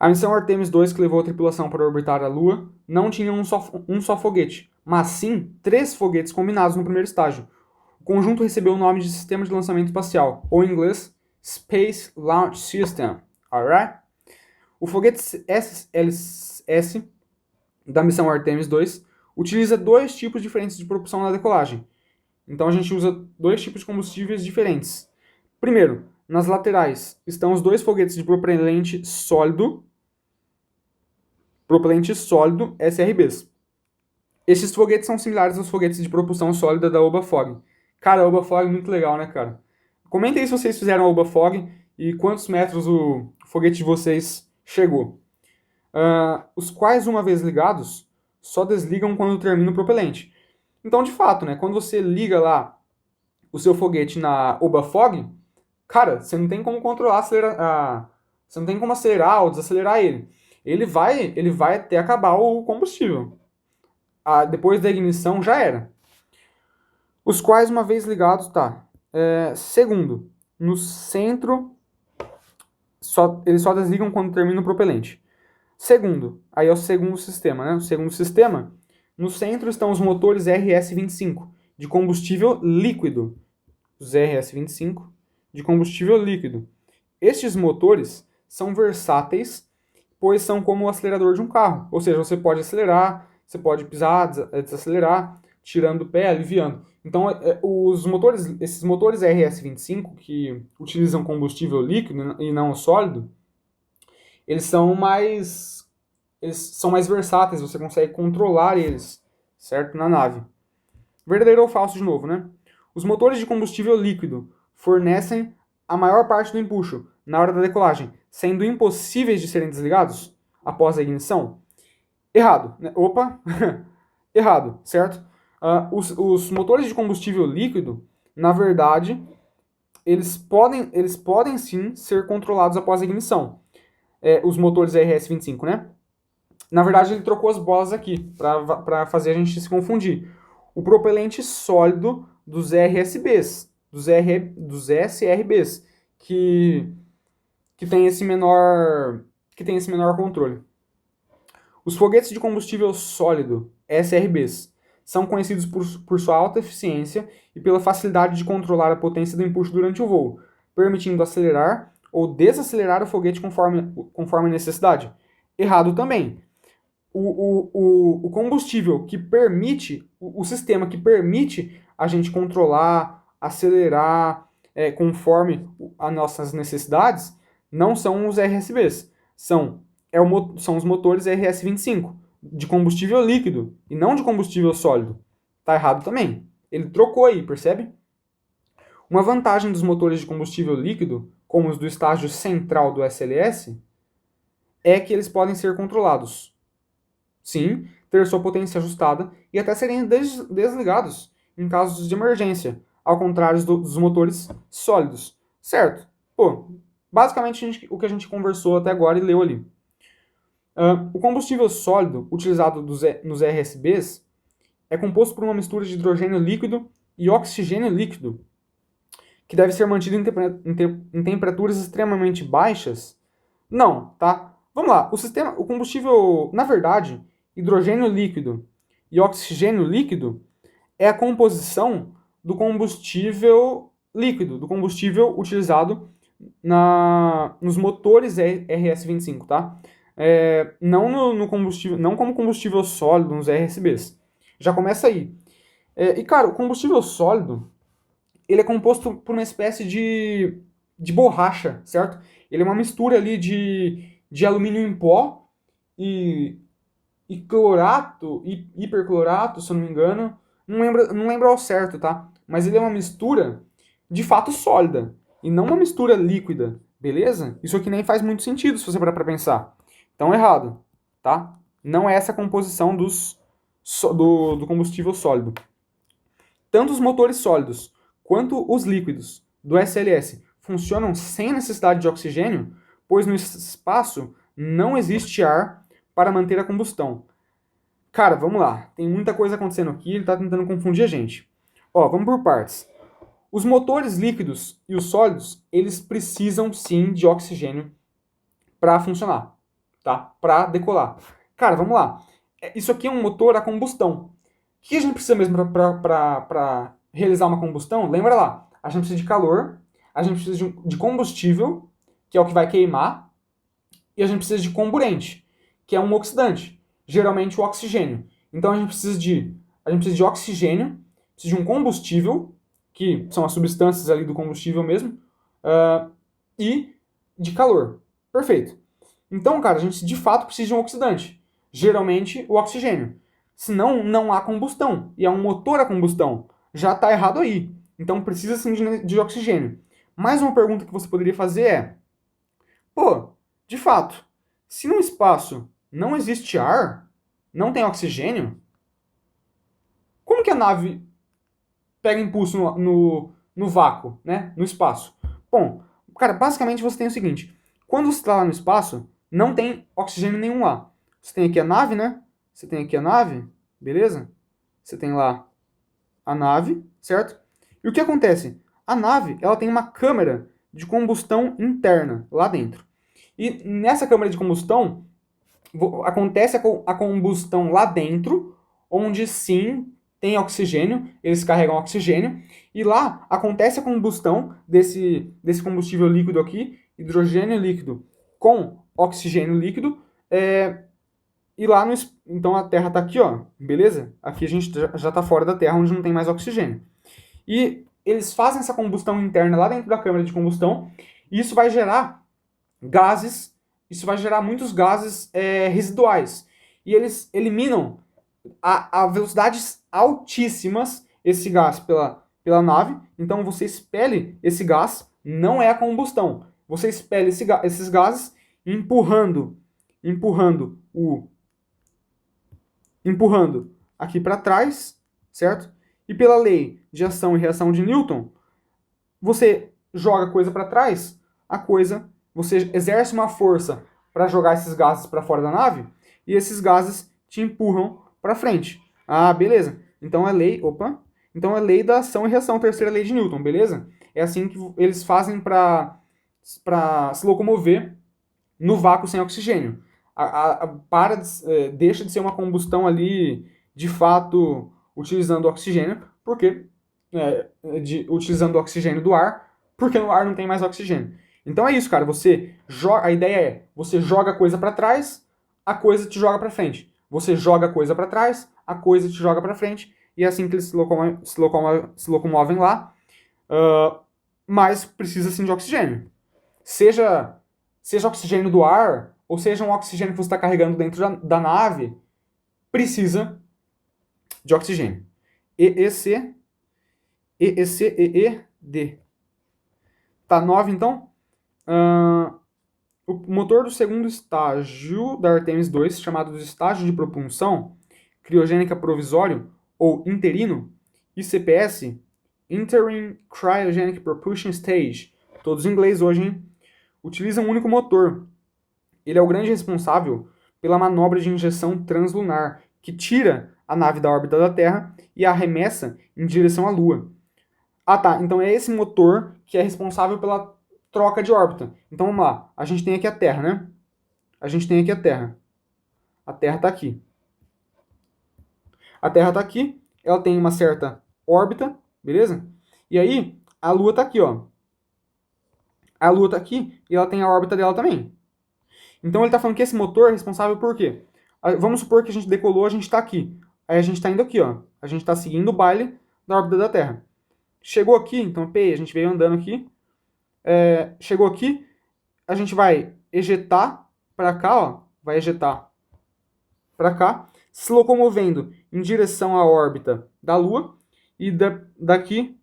A missão Artemis 2, que levou a tripulação para orbitar a Lua, não tinha um só foguete, mas sim 3 foguetes combinados no primeiro estágio. O conjunto recebeu o nome de Sistema de Lançamento Espacial, ou em inglês, Space Launch System. Alright? O foguete SLS da missão Artemis 2 utiliza 2 tipos diferentes de propulsão na decolagem. Então a gente usa 2 tipos de combustíveis diferentes. Primeiro, nas laterais estão os 2 foguetes de propelente sólido SRBs. Estes foguetes são similares aos foguetes de propulsão sólida da OBA-FOG. Cara, a OBA-FOG é muito legal, né, cara? Comentem aí se vocês fizeram a OBA-FOG e quantos metros o foguete de vocês chegou. Os quais, uma vez ligados, só desligam quando termina o propelente. Então, de fato, né, quando você liga lá o seu foguete na OBA-FOG, cara, você não tem como controlar, você não tem como acelerar ou desacelerar ele. Ele vai até acabar o combustível. Depois da ignição já era. Os quais, uma vez ligados, segundo, no centro, eles só desligam quando termina o propelente. Segundo, aí é o segundo sistema, né? O segundo sistema, no centro estão os motores RS-25, de combustível líquido. Os RS-25, de combustível líquido. Estes motores são versáteis, pois são como o acelerador de um carro. Ou seja, você pode acelerar, você pode pisar, desacelerar, tirando o pé, aliviando. Então, esses motores RS-25, que utilizam combustível líquido e não sólido, eles são mais versáteis, você consegue controlar eles, certo? Na nave. Verdadeiro ou falso de novo, né? Os motores de combustível líquido fornecem a maior parte do empuxo na hora da decolagem, sendo impossíveis de serem desligados após a ignição? Errado, né? Opa! Errado, certo? Os motores de combustível líquido, na verdade, eles podem sim ser controlados após a ignição. Os motores RS-25, né? Na verdade, ele trocou as bolas aqui, para fazer a gente se confundir. O propelente sólido dos RSBs, dos SRBs, que tem esse menor controle. Os foguetes de combustível sólido, SRBs, são conhecidos por sua alta eficiência e pela facilidade de controlar a potência do empuxo durante o voo, permitindo acelerar ou desacelerar o foguete conforme a necessidade. Errado também. O combustível que permite, o sistema que permite a gente controlar, acelerar conforme as nossas necessidades, não são os RSBs, são os motores RS-25, de combustível líquido, e não de combustível sólido. Tá errado também. Ele trocou aí, percebe? Uma vantagem dos motores de combustível líquido, como os do estágio central do SLS, é que eles podem ser controlados. Sim, ter sua potência ajustada e até serem desligados em casos de emergência, ao contrário dos motores sólidos. Certo? Pô, basicamente o que a gente conversou até agora e leu ali. O combustível sólido utilizado nos RSBs é composto por uma mistura de hidrogênio líquido e oxigênio líquido, que deve ser mantido em temperaturas extremamente baixas? Não, tá? Vamos lá. O combustível, na verdade, hidrogênio líquido e oxigênio líquido é a composição do combustível líquido, do combustível utilizado nos motores RS-25, tá? Não no combustível, não como combustível sólido nos RSBs. Já começa aí. E, cara, o combustível sólido, ele é composto por uma espécie de borracha, certo? Ele é uma mistura ali de alumínio em pó e clorato, hiperclorato, se eu não me engano. Não lembro ao certo, tá? Mas ele é uma mistura de fato sólida e não uma mistura líquida, beleza? Isso aqui nem faz muito sentido se você parar pra pensar. Então, errado, tá? Não é essa a composição do combustível sólido. Tanto os motores sólidos quanto os líquidos do SLS funcionam sem necessidade de oxigênio, pois no espaço não existe ar para manter a combustão. Cara, vamos lá. Tem muita coisa acontecendo aqui, ele está tentando confundir a gente. Ó, vamos por partes. Os motores líquidos e os sólidos, eles precisam sim de oxigênio para funcionar, tá? Para decolar. Cara, vamos lá. Isso aqui é um motor a combustão. O que a gente precisa mesmo para realizar uma combustão? Lembra lá, a gente precisa de calor, a gente precisa de combustível, que é o que vai queimar, e a gente precisa de comburente, que é um oxidante, geralmente o oxigênio. Então a gente precisa de oxigênio, precisa de um combustível, que são as substâncias ali do combustível mesmo, e de calor. Perfeito. Então, cara, a gente de fato precisa de um oxidante, geralmente o oxigênio. Senão, não há combustão. E é um motor a combustão. Já está errado aí. Então, precisa sim de oxigênio. Mais uma pergunta que você poderia fazer é: pô, de fato, se no espaço não existe ar, não tem oxigênio, como que a nave pega impulso no vácuo, né? No espaço? Bom, cara, basicamente você tem o seguinte: quando você está lá no espaço, não tem oxigênio nenhum lá. Você tem aqui a nave, né? Você tem aqui a nave, beleza? Você tem lá a nave, certo? E o que acontece? A nave, ela tem uma câmara de combustão interna lá dentro. E nessa câmara de combustão, acontece a combustão lá dentro, onde sim tem oxigênio, eles carregam oxigênio, e lá acontece a combustão desse combustível líquido aqui, hidrogênio líquido com oxigênio líquido, e lá então a Terra está aqui, ó, beleza? Aqui a gente já está fora da Terra, onde não tem mais oxigênio. E eles fazem essa combustão interna lá dentro da câmara de combustão, e isso vai gerar gases, isso vai gerar muitos gases residuais. E eles eliminam a velocidades altíssimas esse gás pela nave. Então você expele esse gás, não é a combustão. Você expele esses gases empurrando aqui para trás, certo? E pela lei de ação e reação de Newton, você joga a coisa para trás, você exerce uma força para jogar esses gases para fora da nave, e esses gases te empurram para frente. Ah, beleza. Então é lei da ação e reação, terceira lei de Newton, beleza? É assim que eles fazem para se locomover no vácuo sem oxigênio. Deixa de ser uma combustão ali, de fato, utilizando oxigênio, porque utilizando o oxigênio do ar, porque no ar não tem mais oxigênio. Então é isso, cara. A ideia é: você joga a coisa para trás, a coisa te joga para frente. Você joga a coisa para trás, a coisa te joga para frente, e é assim que eles se locomovem lá. Mas precisa sim de oxigênio. Seja oxigênio do ar, ou seja um oxigênio que você está carregando dentro da nave, precisa de oxigênio. EEC, EED. Tá 9 então? O motor do segundo estágio da Artemis II, chamado de estágio de propulsão criogênica provisório ou interino, ICPS, Interim Cryogenic Propulsion Stage, todos em inglês hoje, hein? Utiliza um único motor. Ele é o grande responsável pela manobra de injeção translunar, que tira a nave da órbita da Terra e a arremessa em direção à Lua. Ah, tá. Então é esse motor que é responsável pela troca de órbita. Então vamos lá. A gente tem aqui a Terra, né? A gente tem aqui a Terra. A Terra está aqui. A Terra está aqui. Ela tem uma certa órbita, beleza? E aí, a Lua está aqui, ó. A Lua está aqui e ela tem a órbita dela também. Então ele está falando que esse motor é responsável por quê? Vamos supor que a gente decolou, a gente está aqui. Aí a gente está indo aqui, ó. A gente está seguindo o baile da órbita da Terra. Chegou aqui, então a gente veio andando aqui. Chegou aqui, a gente vai ejetar para cá, ó. Vai ejetar para cá, se locomovendo em direção à órbita da Lua. E daqui,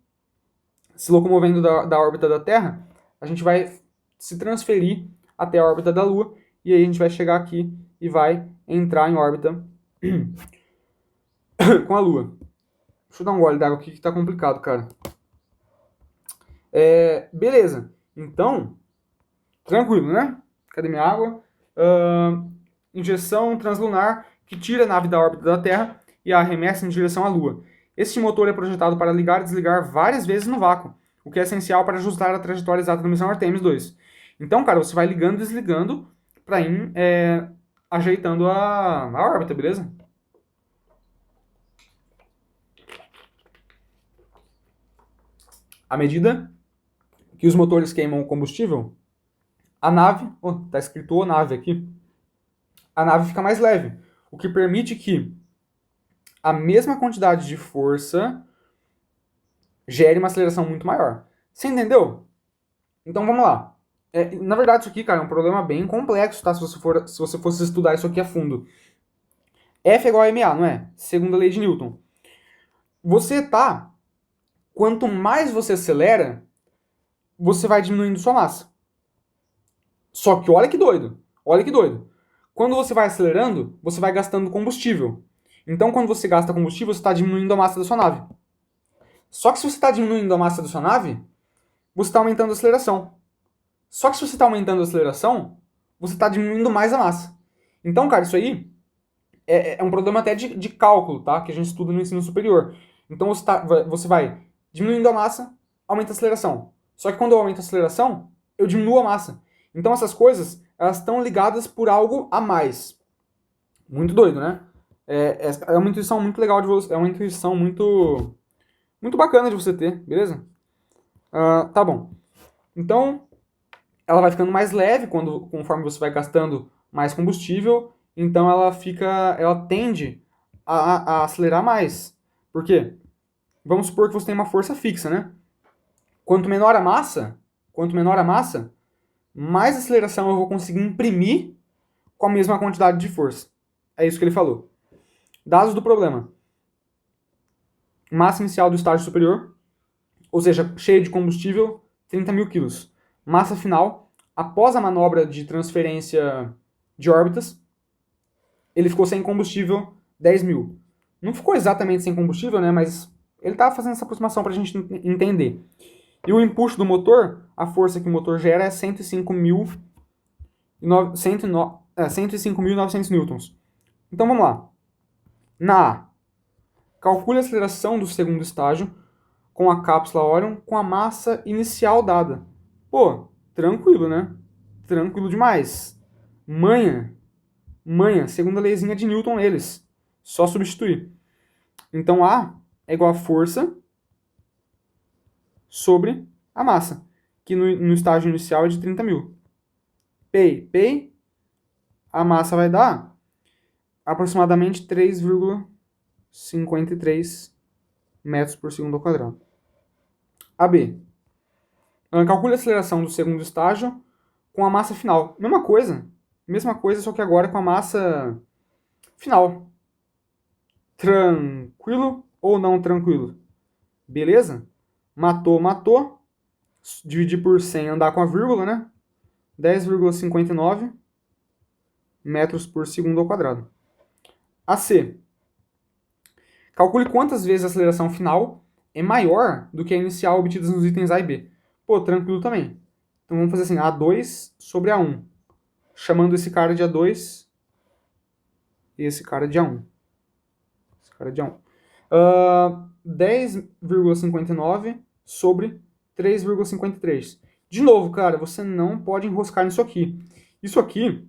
se locomovendo da órbita da Terra, a gente vai se transferir até a órbita da Lua. E aí a gente vai chegar aqui e vai entrar em órbita com a Lua. Deixa eu dar um gole d'água aqui que tá complicado, cara. Beleza. Então, tranquilo, né? Cadê minha água? Injeção translunar que tira a nave da órbita da Terra e a arremessa em direção à Lua. Este motor é projetado para ligar e desligar várias vezes no vácuo, o que é essencial para ajustar a trajetória exata da missão Artemis 2. Então, cara, você vai ligando e desligando para ir ajeitando a órbita, beleza? À medida que os motores queimam o combustível, a nave, tá escrito a nave aqui, a nave fica mais leve, o que permite que a mesma quantidade de força gere uma aceleração muito maior. Você entendeu? Então vamos lá. Na verdade, isso aqui, cara, é um problema bem complexo, tá? Se você fosse estudar isso aqui a fundo. F é igual a ma, não é? Segunda lei de Newton. Quanto mais você acelera, você vai diminuindo sua massa. Só que olha que doido. Olha que doido. Quando você vai acelerando, você vai gastando combustível. Então, quando você gasta combustível, você está diminuindo a massa da sua nave. Só que se você está diminuindo a massa da sua nave, você está aumentando a aceleração. Só que se você está aumentando a aceleração, você está diminuindo mais a massa. Então, cara, isso aí é um problema até de cálculo, tá? Que a gente estuda no ensino superior. Então, você vai diminuindo a massa, aumenta a aceleração. Só que quando eu aumento a aceleração, eu diminuo a massa. Então, essas coisas, elas estão ligadas por algo a mais. Muito doido, né? É uma intuição muito legal de você. É uma intuição muito bacana de você ter, beleza? Tá bom. Então, ela vai ficando mais leve conforme você vai gastando mais combustível. Então, ela tende a acelerar mais. Por quê? Vamos supor que você tem uma força fixa, né? Quanto menor a massa, mais aceleração eu vou conseguir imprimir com a mesma quantidade de força. É isso que ele falou. Dados do problema. Massa inicial do estágio superior, ou seja, cheia de combustível, 30 mil quilos. Massa final, após a manobra de transferência de órbitas, ele ficou sem combustível, 10 mil. Não ficou exatamente sem combustível, né? Mas ele estava fazendo essa aproximação para a gente entender. E o impulso do motor, a força que o motor gera é 105.900 newtons. Então vamos lá. Na A, calcule a aceleração do segundo estágio com a cápsula Orion com a massa inicial dada. Pô, tranquilo, né? Tranquilo demais. Manha, segunda leizinha de Newton neles. Só substituir. Então A é igual a força sobre a massa, que no estágio inicial é de 30 mil. Pei, a massa vai dar aproximadamente 3,53 metros por segundo ao quadrado. AB. Calcule a aceleração do segundo estágio com a massa final. Mesma coisa, só que agora com a massa final. Tranquilo ou não tranquilo? Beleza? Matou. Dividir por 100, andar com a vírgula, né? 10,59 metros por segundo ao quadrado. AC. Calcule quantas vezes a aceleração final é maior do que a inicial obtida nos itens A e B. Pô, tranquilo também. Então vamos fazer assim, A2 sobre A1. Chamando esse cara de A2 e esse cara de A1. 10,59 sobre 3,53. De novo, cara, você não pode enroscar nisso aqui. Isso aqui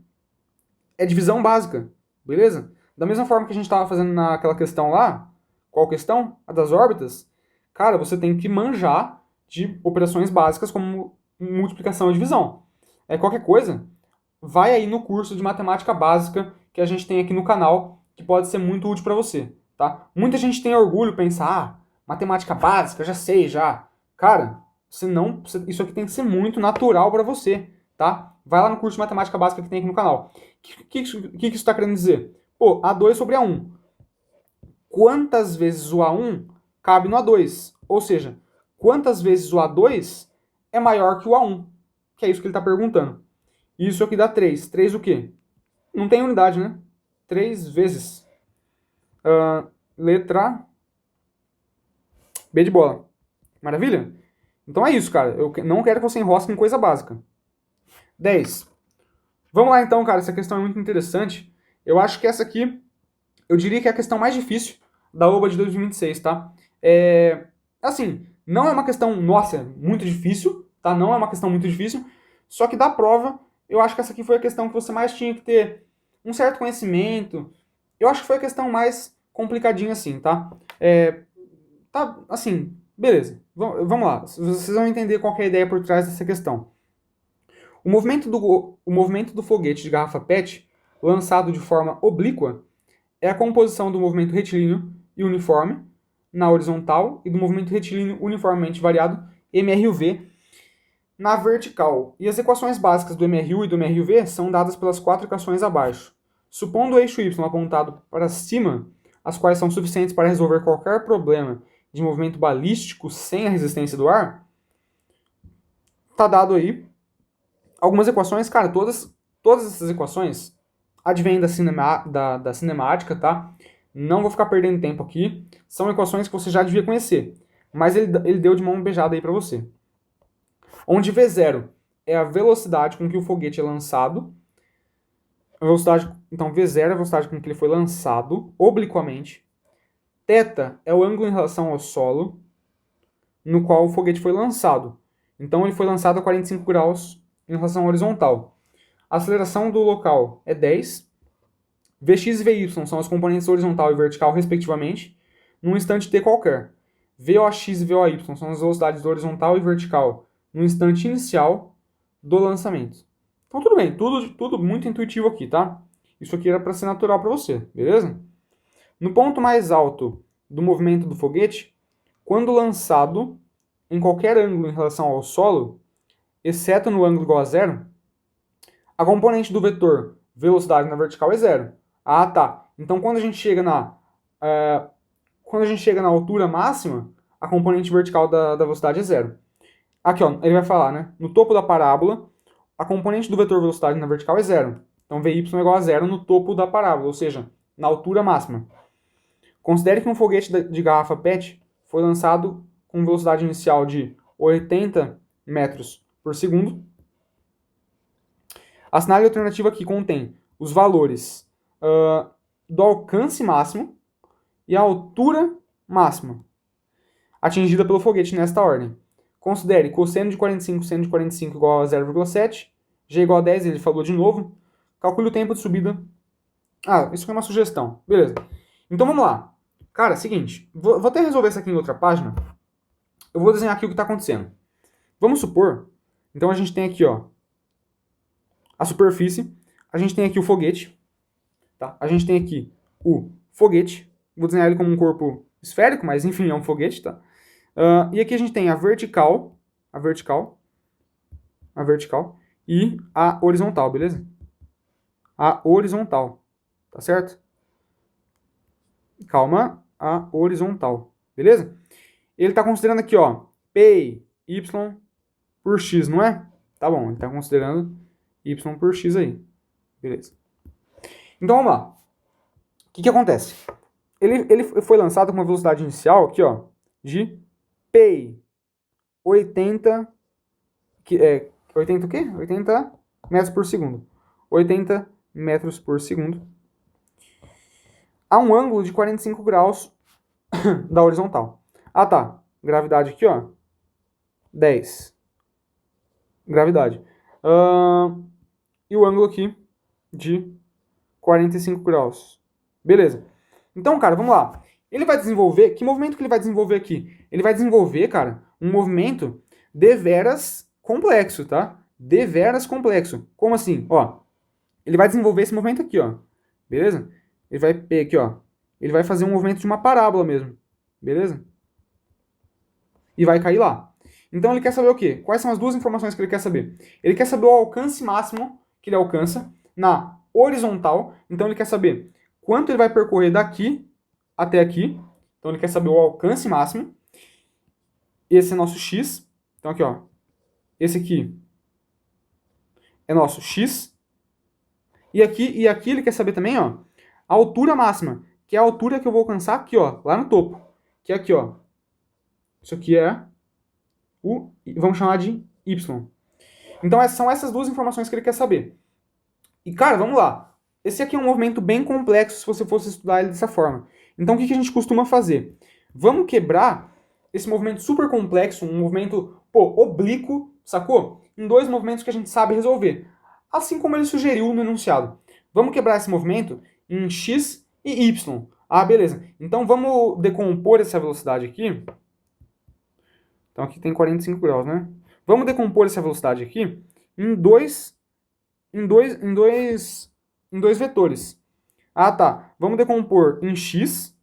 é divisão básica, beleza? Da mesma forma que a gente estava fazendo naquela questão lá, qual questão? A das órbitas. Cara, você tem que manjar de operações básicas como multiplicação e divisão. Qualquer coisa, vai aí no curso de matemática básica que a gente tem aqui no canal, que pode ser muito útil para você, tá? Muita gente tem orgulho, pensa, matemática básica, já sei, já. Cara, isso aqui tem que ser muito natural para você, tá? Vai lá no curso de matemática básica que tem aqui no canal. O que isso está querendo dizer? Pô, A2 sobre A1. Quantas vezes o A1 cabe no A2? Ou seja, quantas vezes o A2 é maior que o A1? Que é isso que ele está perguntando. Isso aqui dá 3. 3 o quê? Não tem unidade, né? 3 vezes. Letra B de bola. Maravilha? Então é isso, cara. Eu não quero que você enrosque em coisa básica. 10. Vamos lá então, cara. Essa questão é muito interessante. Eu acho que essa aqui, eu diria que é a questão mais difícil da OBA de 2026, tá? Assim, não é uma questão, nossa, muito difícil, tá? Não é uma questão muito difícil. Só que da prova, eu acho que essa aqui foi a questão que você mais tinha que ter um certo conhecimento. Eu acho que foi a questão mais complicadinha assim, tá? Tá, assim, beleza. Vamos lá. Vocês vão entender qual que é a ideia por trás dessa questão. O movimento do foguete de garrafa PET, lançado de forma oblíqua, é a composição do movimento retilíneo e uniforme na horizontal e do movimento retilíneo uniformemente variado, MRUV, na vertical. E as equações básicas do MRU e do MRUV são dadas pelas 4 equações abaixo. Supondo o eixo Y apontado para cima, as quais são suficientes para resolver qualquer problema de movimento balístico sem a resistência do ar, tá dado aí algumas equações, cara, todas essas equações advêm da cinemática, tá? Não vou ficar perdendo tempo aqui. São equações que você já devia conhecer, mas ele deu de mão beijada aí para você. Onde V0 é a velocidade com que o foguete é lançado. Então, V0 é a velocidade com que ele foi lançado obliquamente. Θ é o ângulo em relação ao solo no qual o foguete foi lançado. Então, ele foi lançado a 45 graus em relação à horizontal. A aceleração do local é 10. Vx e Vy são as componentes horizontal e vertical, respectivamente, num instante t qualquer. Vox e Voy são as velocidades horizontal e vertical no instante inicial do lançamento. Então tudo bem, tudo muito intuitivo aqui, tá? Isso aqui era para ser natural para você, beleza? No ponto mais alto do movimento do foguete, quando lançado em qualquer ângulo em relação ao solo, exceto no ângulo igual a zero, a componente do vetor velocidade na vertical é zero. Ah, tá. Então quando a gente chega na altura máxima, a componente vertical da velocidade é zero. Aqui, ó, ele vai falar, né? No topo da parábola, a componente do vetor velocidade na vertical é zero. Então Vy é igual a zero no topo da parábola, ou seja, na altura máxima. Considere que um foguete de garrafa PET foi lançado com velocidade inicial de 80 metros por segundo. Assinale a alternativa que contém os valores do alcance máximo e a altura máxima atingida pelo foguete nesta ordem. Considere cosseno de 45, seno de 45 igual a 0,7, g igual a 10, ele falou de novo. Calcule o tempo de subida. Isso aqui é uma sugestão. Beleza. Então vamos lá. Cara, seguinte, vou até resolver isso aqui em outra página. Eu vou desenhar aqui o que está acontecendo. Vamos supor, então a gente tem aqui, ó, a superfície, a gente tem aqui o foguete, tá? A gente tem aqui o foguete, vou desenhar ele como um corpo esférico, mas enfim, é um foguete, tá? E aqui a gente tem a vertical e a horizontal, beleza? A horizontal, tá certo? Calma, a horizontal, beleza? Ele está considerando aqui, ó, P, Y por X, não é? Tá bom, ele está considerando Y por X aí, beleza. Então vamos lá. O que acontece? Ele foi lançado com uma velocidade inicial aqui, ó, de P 80 80 o quê? 80 metros por segundo. 80 metros por segundo. A um ângulo de 45 graus da horizontal. Ah, tá. Gravidade aqui, ó. 10. Gravidade. E o ângulo aqui de 45 graus. Beleza. Então, cara, vamos lá. Ele vai desenvolver... Que movimento que ele vai desenvolver aqui? Ele vai desenvolver, cara, um movimento deveras complexo, tá? Deveras complexo. Como assim? Ó, ele vai desenvolver esse movimento aqui, ó. Beleza? Ele vai pegar aqui, ó. Ele vai fazer um movimento de uma parábola mesmo. Beleza? E vai cair lá. Então ele quer saber o quê? Quais são as duas informações que ele quer saber? Ele quer saber o alcance máximo que ele alcança na horizontal. Então ele quer saber quanto ele vai percorrer daqui até aqui. Então ele quer saber o alcance máximo. Esse é nosso x. Então aqui, ó. Esse aqui é nosso x. E aqui ele quer saber também, ó, a altura máxima, que é a altura que eu vou alcançar aqui, ó, lá no topo. Que é aqui, ó. Isso aqui é o... Vamos chamar de y. Então são essas duas informações que ele quer saber. E, cara, vamos lá. Esse aqui é um movimento bem complexo se você fosse estudar ele dessa forma. Então, o que a gente costuma fazer? Vamos quebrar esse movimento super complexo, um movimento, oblíquo, sacou? Em dois movimentos que a gente sabe resolver. Assim como ele sugeriu no enunciado. Vamos quebrar esse movimento em x e y. Ah, beleza. Então, vamos decompor essa velocidade aqui. Então, aqui tem 45 graus, né? Vamos decompor essa velocidade aqui em dois vetores. Ah, tá. Vamos decompor em x.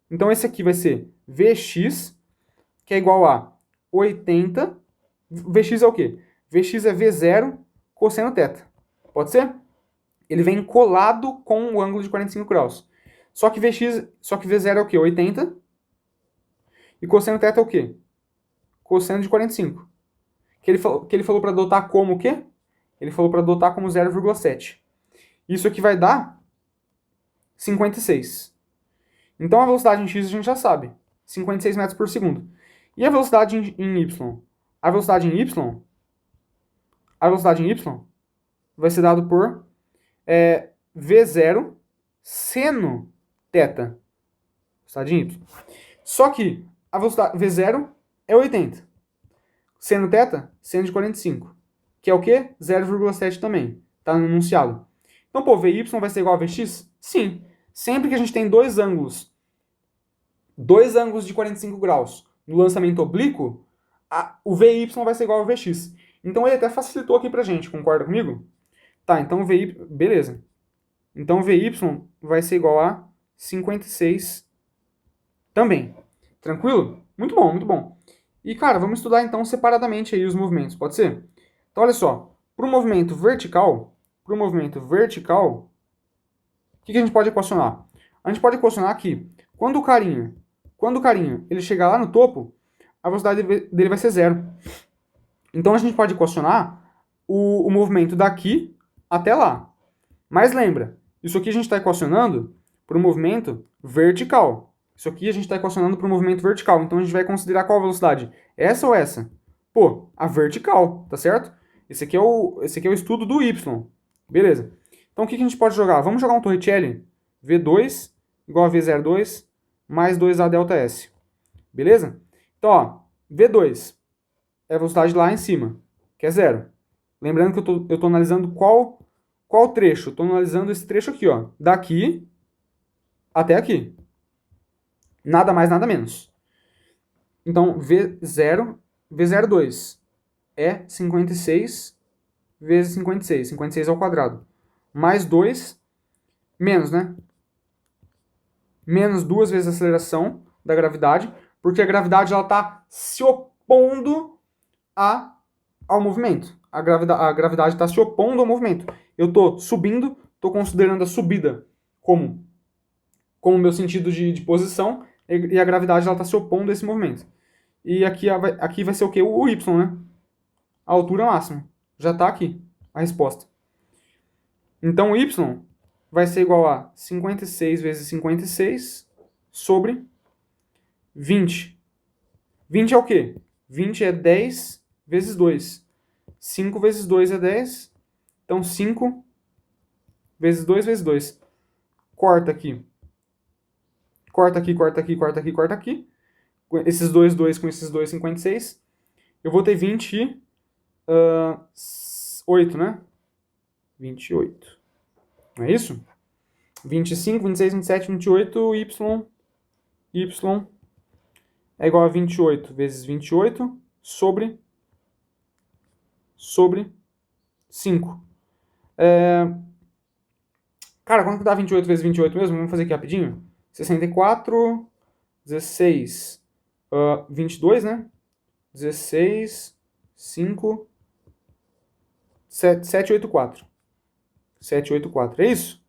Então, esse aqui vai ser Vx, que é igual a 80. Vx é o quê? Vx é V0 cosseno θ. Pode ser? Ele vem colado com o ângulo de 45 graus. Só que V0 é o quê? 80. E cosseno θ é o quê? Cosseno de 45. Que ele falou para adotar como o quê? Ele falou para adotar como 0,7. Isso aqui vai dar 56. Então a velocidade em x a gente já sabe. 56 metros por segundo. E a velocidade em y? A velocidade em y vai ser dado por V0 seno θ. Velocidade em y. Só que a velocidade V0 é 80. Seno θ, seno de 45. Que é o quê? 0,7 também. Está no enunciado. Então, Vy vai ser igual a Vx? Sim. Sempre que a gente tem dois ângulos de 45 graus no lançamento oblíquo, o Vy vai ser igual a Vx. Então, ele até facilitou aqui pra gente. Concorda comigo? Tá, então Vy... Beleza. Então, Vy vai ser igual a 56 também. Tranquilo? Muito bom, muito bom. E, cara, vamos estudar então separadamente aí os movimentos, pode ser? Então, olha só. Para o movimento vertical, o que a gente pode equacionar? A gente pode equacionar que quando o carinha ele chegar lá no topo, a velocidade dele vai ser 0. Então, a gente pode equacionar o movimento daqui até lá. Mas lembra, isso aqui a gente está equacionando para o movimento vertical. Isso aqui a gente está equacionando para o movimento vertical. Então, a gente vai considerar qual velocidade? Essa ou essa? A vertical, tá certo? Esse aqui é o estudo do y. Beleza. Então, o que a gente pode jogar? Vamos jogar um Torricelli. V2 igual a V02 mais 2A delta S. Beleza? Então, ó, V2 é a velocidade lá em cima, que é 0. Lembrando que eu tô analisando qual trecho? Estou analisando esse trecho aqui, ó. Daqui até aqui. Nada mais, nada menos. Então, V02 é 56 vezes 56. 56 ao quadrado. Mais 2, menos, né? Menos 2 vezes a aceleração da gravidade, porque a gravidade está se opondo ao movimento. A gravidade está se opondo ao movimento. Eu estou subindo, estou considerando a subida como meu sentido de posição, e a gravidade está se opondo a esse movimento. E aqui vai ser o quê? O y, né? A altura máxima. Já está aqui a resposta. Então, o y vai ser igual a 56 vezes 56 sobre 20. 20 é o quê? 20 é 10 vezes 2. 5 vezes 2 é 10. Então, 5 vezes 2 vezes 2. Corta aqui. Corta aqui, corta aqui, corta aqui, corta aqui. Esses dois com esses dois, 56. eu vou ter 28, né? 28. Não é isso? 25, 26, 27, 28, y é igual a 28 vezes 28 sobre 5. Cara, quanto que dá 28 vezes 28 mesmo? Vamos fazer aqui rapidinho. 64, 16, 22, né? 16, 5, 784. 784, é isso?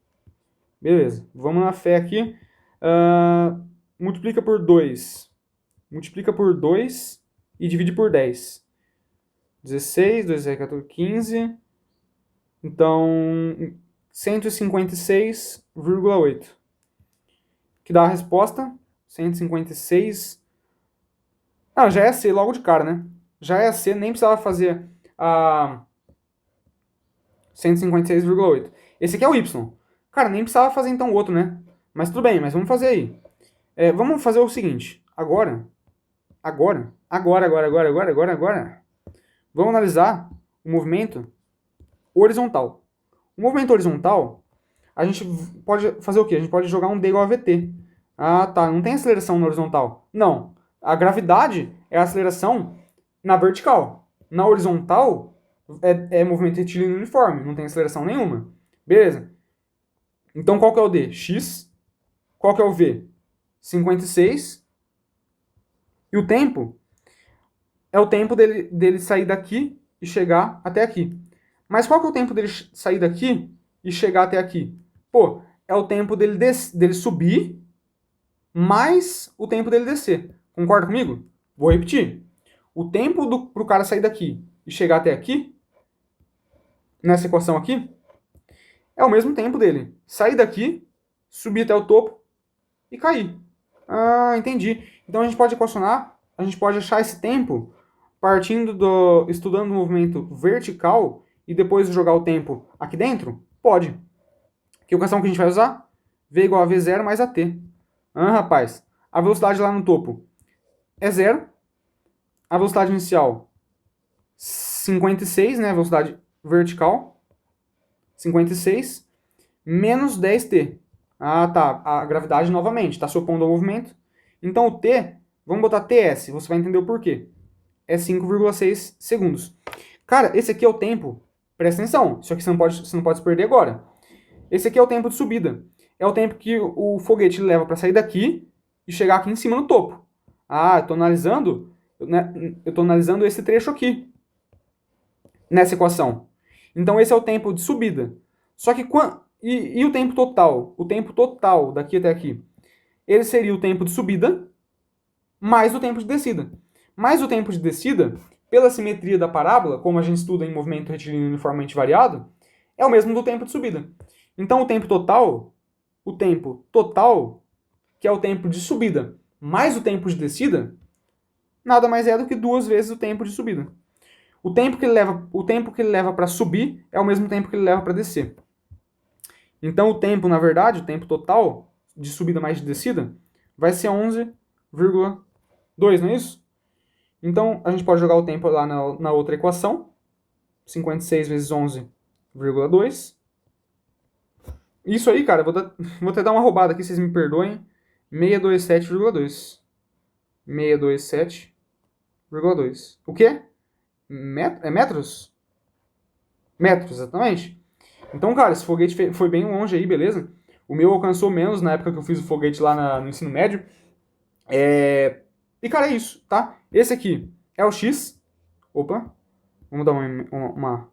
Beleza, vamos na fé aqui. Multiplica por 2. Multiplica por 2 e divide por 10. 16, 2, 14, 15. Então, 156,8. Que dá a resposta, 156. Ah, já é C logo de cara, né? Já é C, nem precisava fazer a 156,8. Esse aqui é o Y. Cara, nem precisava fazer então o outro, né? Mas tudo bem, mas vamos fazer aí. Vamos fazer o seguinte. Agora. Vamos analisar o movimento horizontal. O movimento horizontal, a gente pode fazer o quê? A gente pode jogar um D igual a VT. Ah, tá. Não tem aceleração na horizontal. Não. A gravidade é a aceleração na vertical. Na horizontal, é movimento retilíneo uniforme. Não tem aceleração nenhuma. Beleza. Então, qual que é o D? X. Qual que é o V? 56. E o tempo é o tempo dele sair daqui e chegar até aqui. Mas qual que é o tempo dele sair daqui e chegar até aqui? Pô, é o tempo dele subir mais o tempo dele descer. Concorda comigo? Vou repetir. O tempo pro cara sair daqui e chegar até aqui, nessa equação aqui, é o mesmo tempo dele sair daqui, subir até o topo e cair. Ah, entendi. Então a gente pode equacionar, a gente pode achar esse tempo estudando o movimento vertical e depois jogar o tempo aqui dentro? Pode. Que equação que a gente vai usar? V igual a V0 mais AT. Rapaz, a velocidade lá no topo é 0. A velocidade inicial, 56, né? A velocidade vertical, 56, menos 10t. Ah, tá. A gravidade novamente está se opondo ao movimento. Então o t, vamos botar ts, você vai entender o porquê. É 5,6 segundos. Cara, esse aqui é o tempo. Presta atenção, isso aqui você não pode se perder agora. Esse aqui é o tempo de subida. É o tempo que o foguete leva para sair daqui e chegar aqui em cima no topo. Ah, eu estou analisando esse trecho aqui, nessa equação. Então esse é o tempo de subida. Só que e o tempo total? O tempo total daqui até aqui. Ele seria o tempo de subida mais o tempo de descida. Mais o tempo de descida, pela simetria da parábola, como a gente estuda em movimento retilíneo uniformemente variado, é o mesmo do tempo de subida. Então o tempo total, que é o tempo de subida, mais o tempo de descida, nada mais é do que 2 vezes o tempo de subida. O tempo que ele leva para subir é o mesmo tempo que ele leva para descer. Então o tempo, na verdade, o tempo total de subida mais de descida, vai ser 11,2, não é isso? Então a gente pode jogar o tempo lá na outra equação. 56 vezes 11,2. Isso aí, cara, vou até dar uma roubada aqui, vocês me perdoem. 627,2. 627,2. O quê? É metros? Metros, exatamente. Então, cara, esse foguete foi bem longe aí, beleza? O meu alcançou menos na época que eu fiz o foguete lá no ensino médio. E, cara, é isso, tá? Esse aqui é o X. Opa. Vamos dar uma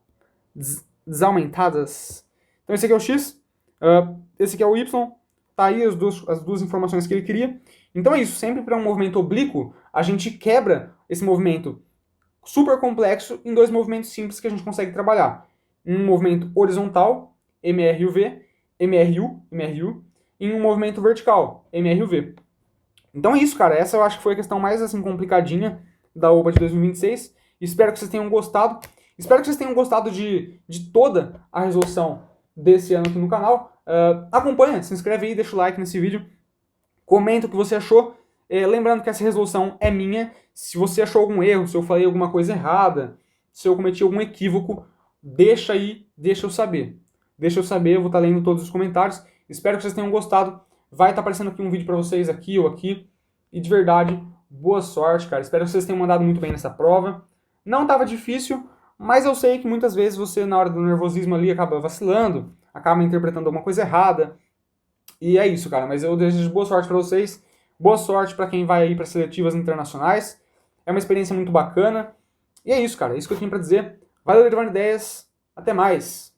desaumentadas. Então, esse aqui é o X. Esse aqui é o Y. Tá aí as duas informações que ele queria. Então é isso. Sempre para um movimento oblíquo, a gente quebra esse movimento super complexo em 2 movimentos simples que a gente consegue trabalhar. Um movimento horizontal, MRUV, MRU, e um movimento vertical, MRUV. Então é isso, cara. Essa eu acho que foi a questão mais assim complicadinha da OBA de 2026. Espero que vocês tenham gostado. Espero que vocês tenham gostado de toda a resolução desse ano aqui no canal. Acompanha, se inscreve aí, deixa o like nesse vídeo. Comenta o que você achou. Lembrando que essa resolução é minha. Se você achou algum erro, se eu falei alguma coisa errada, se eu cometi algum equívoco, deixa aí, deixa eu saber. Deixa eu saber, eu vou estar lendo todos os comentários. Espero que vocês tenham gostado. Vai estar aparecendo aqui um vídeo para vocês, aqui ou aqui. E de verdade, boa sorte, cara. Espero que vocês tenham mandado muito bem nessa prova. Não estava difícil, mas eu sei que muitas vezes você, na hora do nervosismo ali, acaba vacilando, acaba interpretando alguma coisa errada. E é isso, cara. Mas eu desejo boa sorte para vocês. Boa sorte para quem vai aí para seletivas internacionais. É uma experiência muito bacana. E é isso, cara. É isso que eu tinha para dizer. Valeu, Derivando Ideias. Até mais.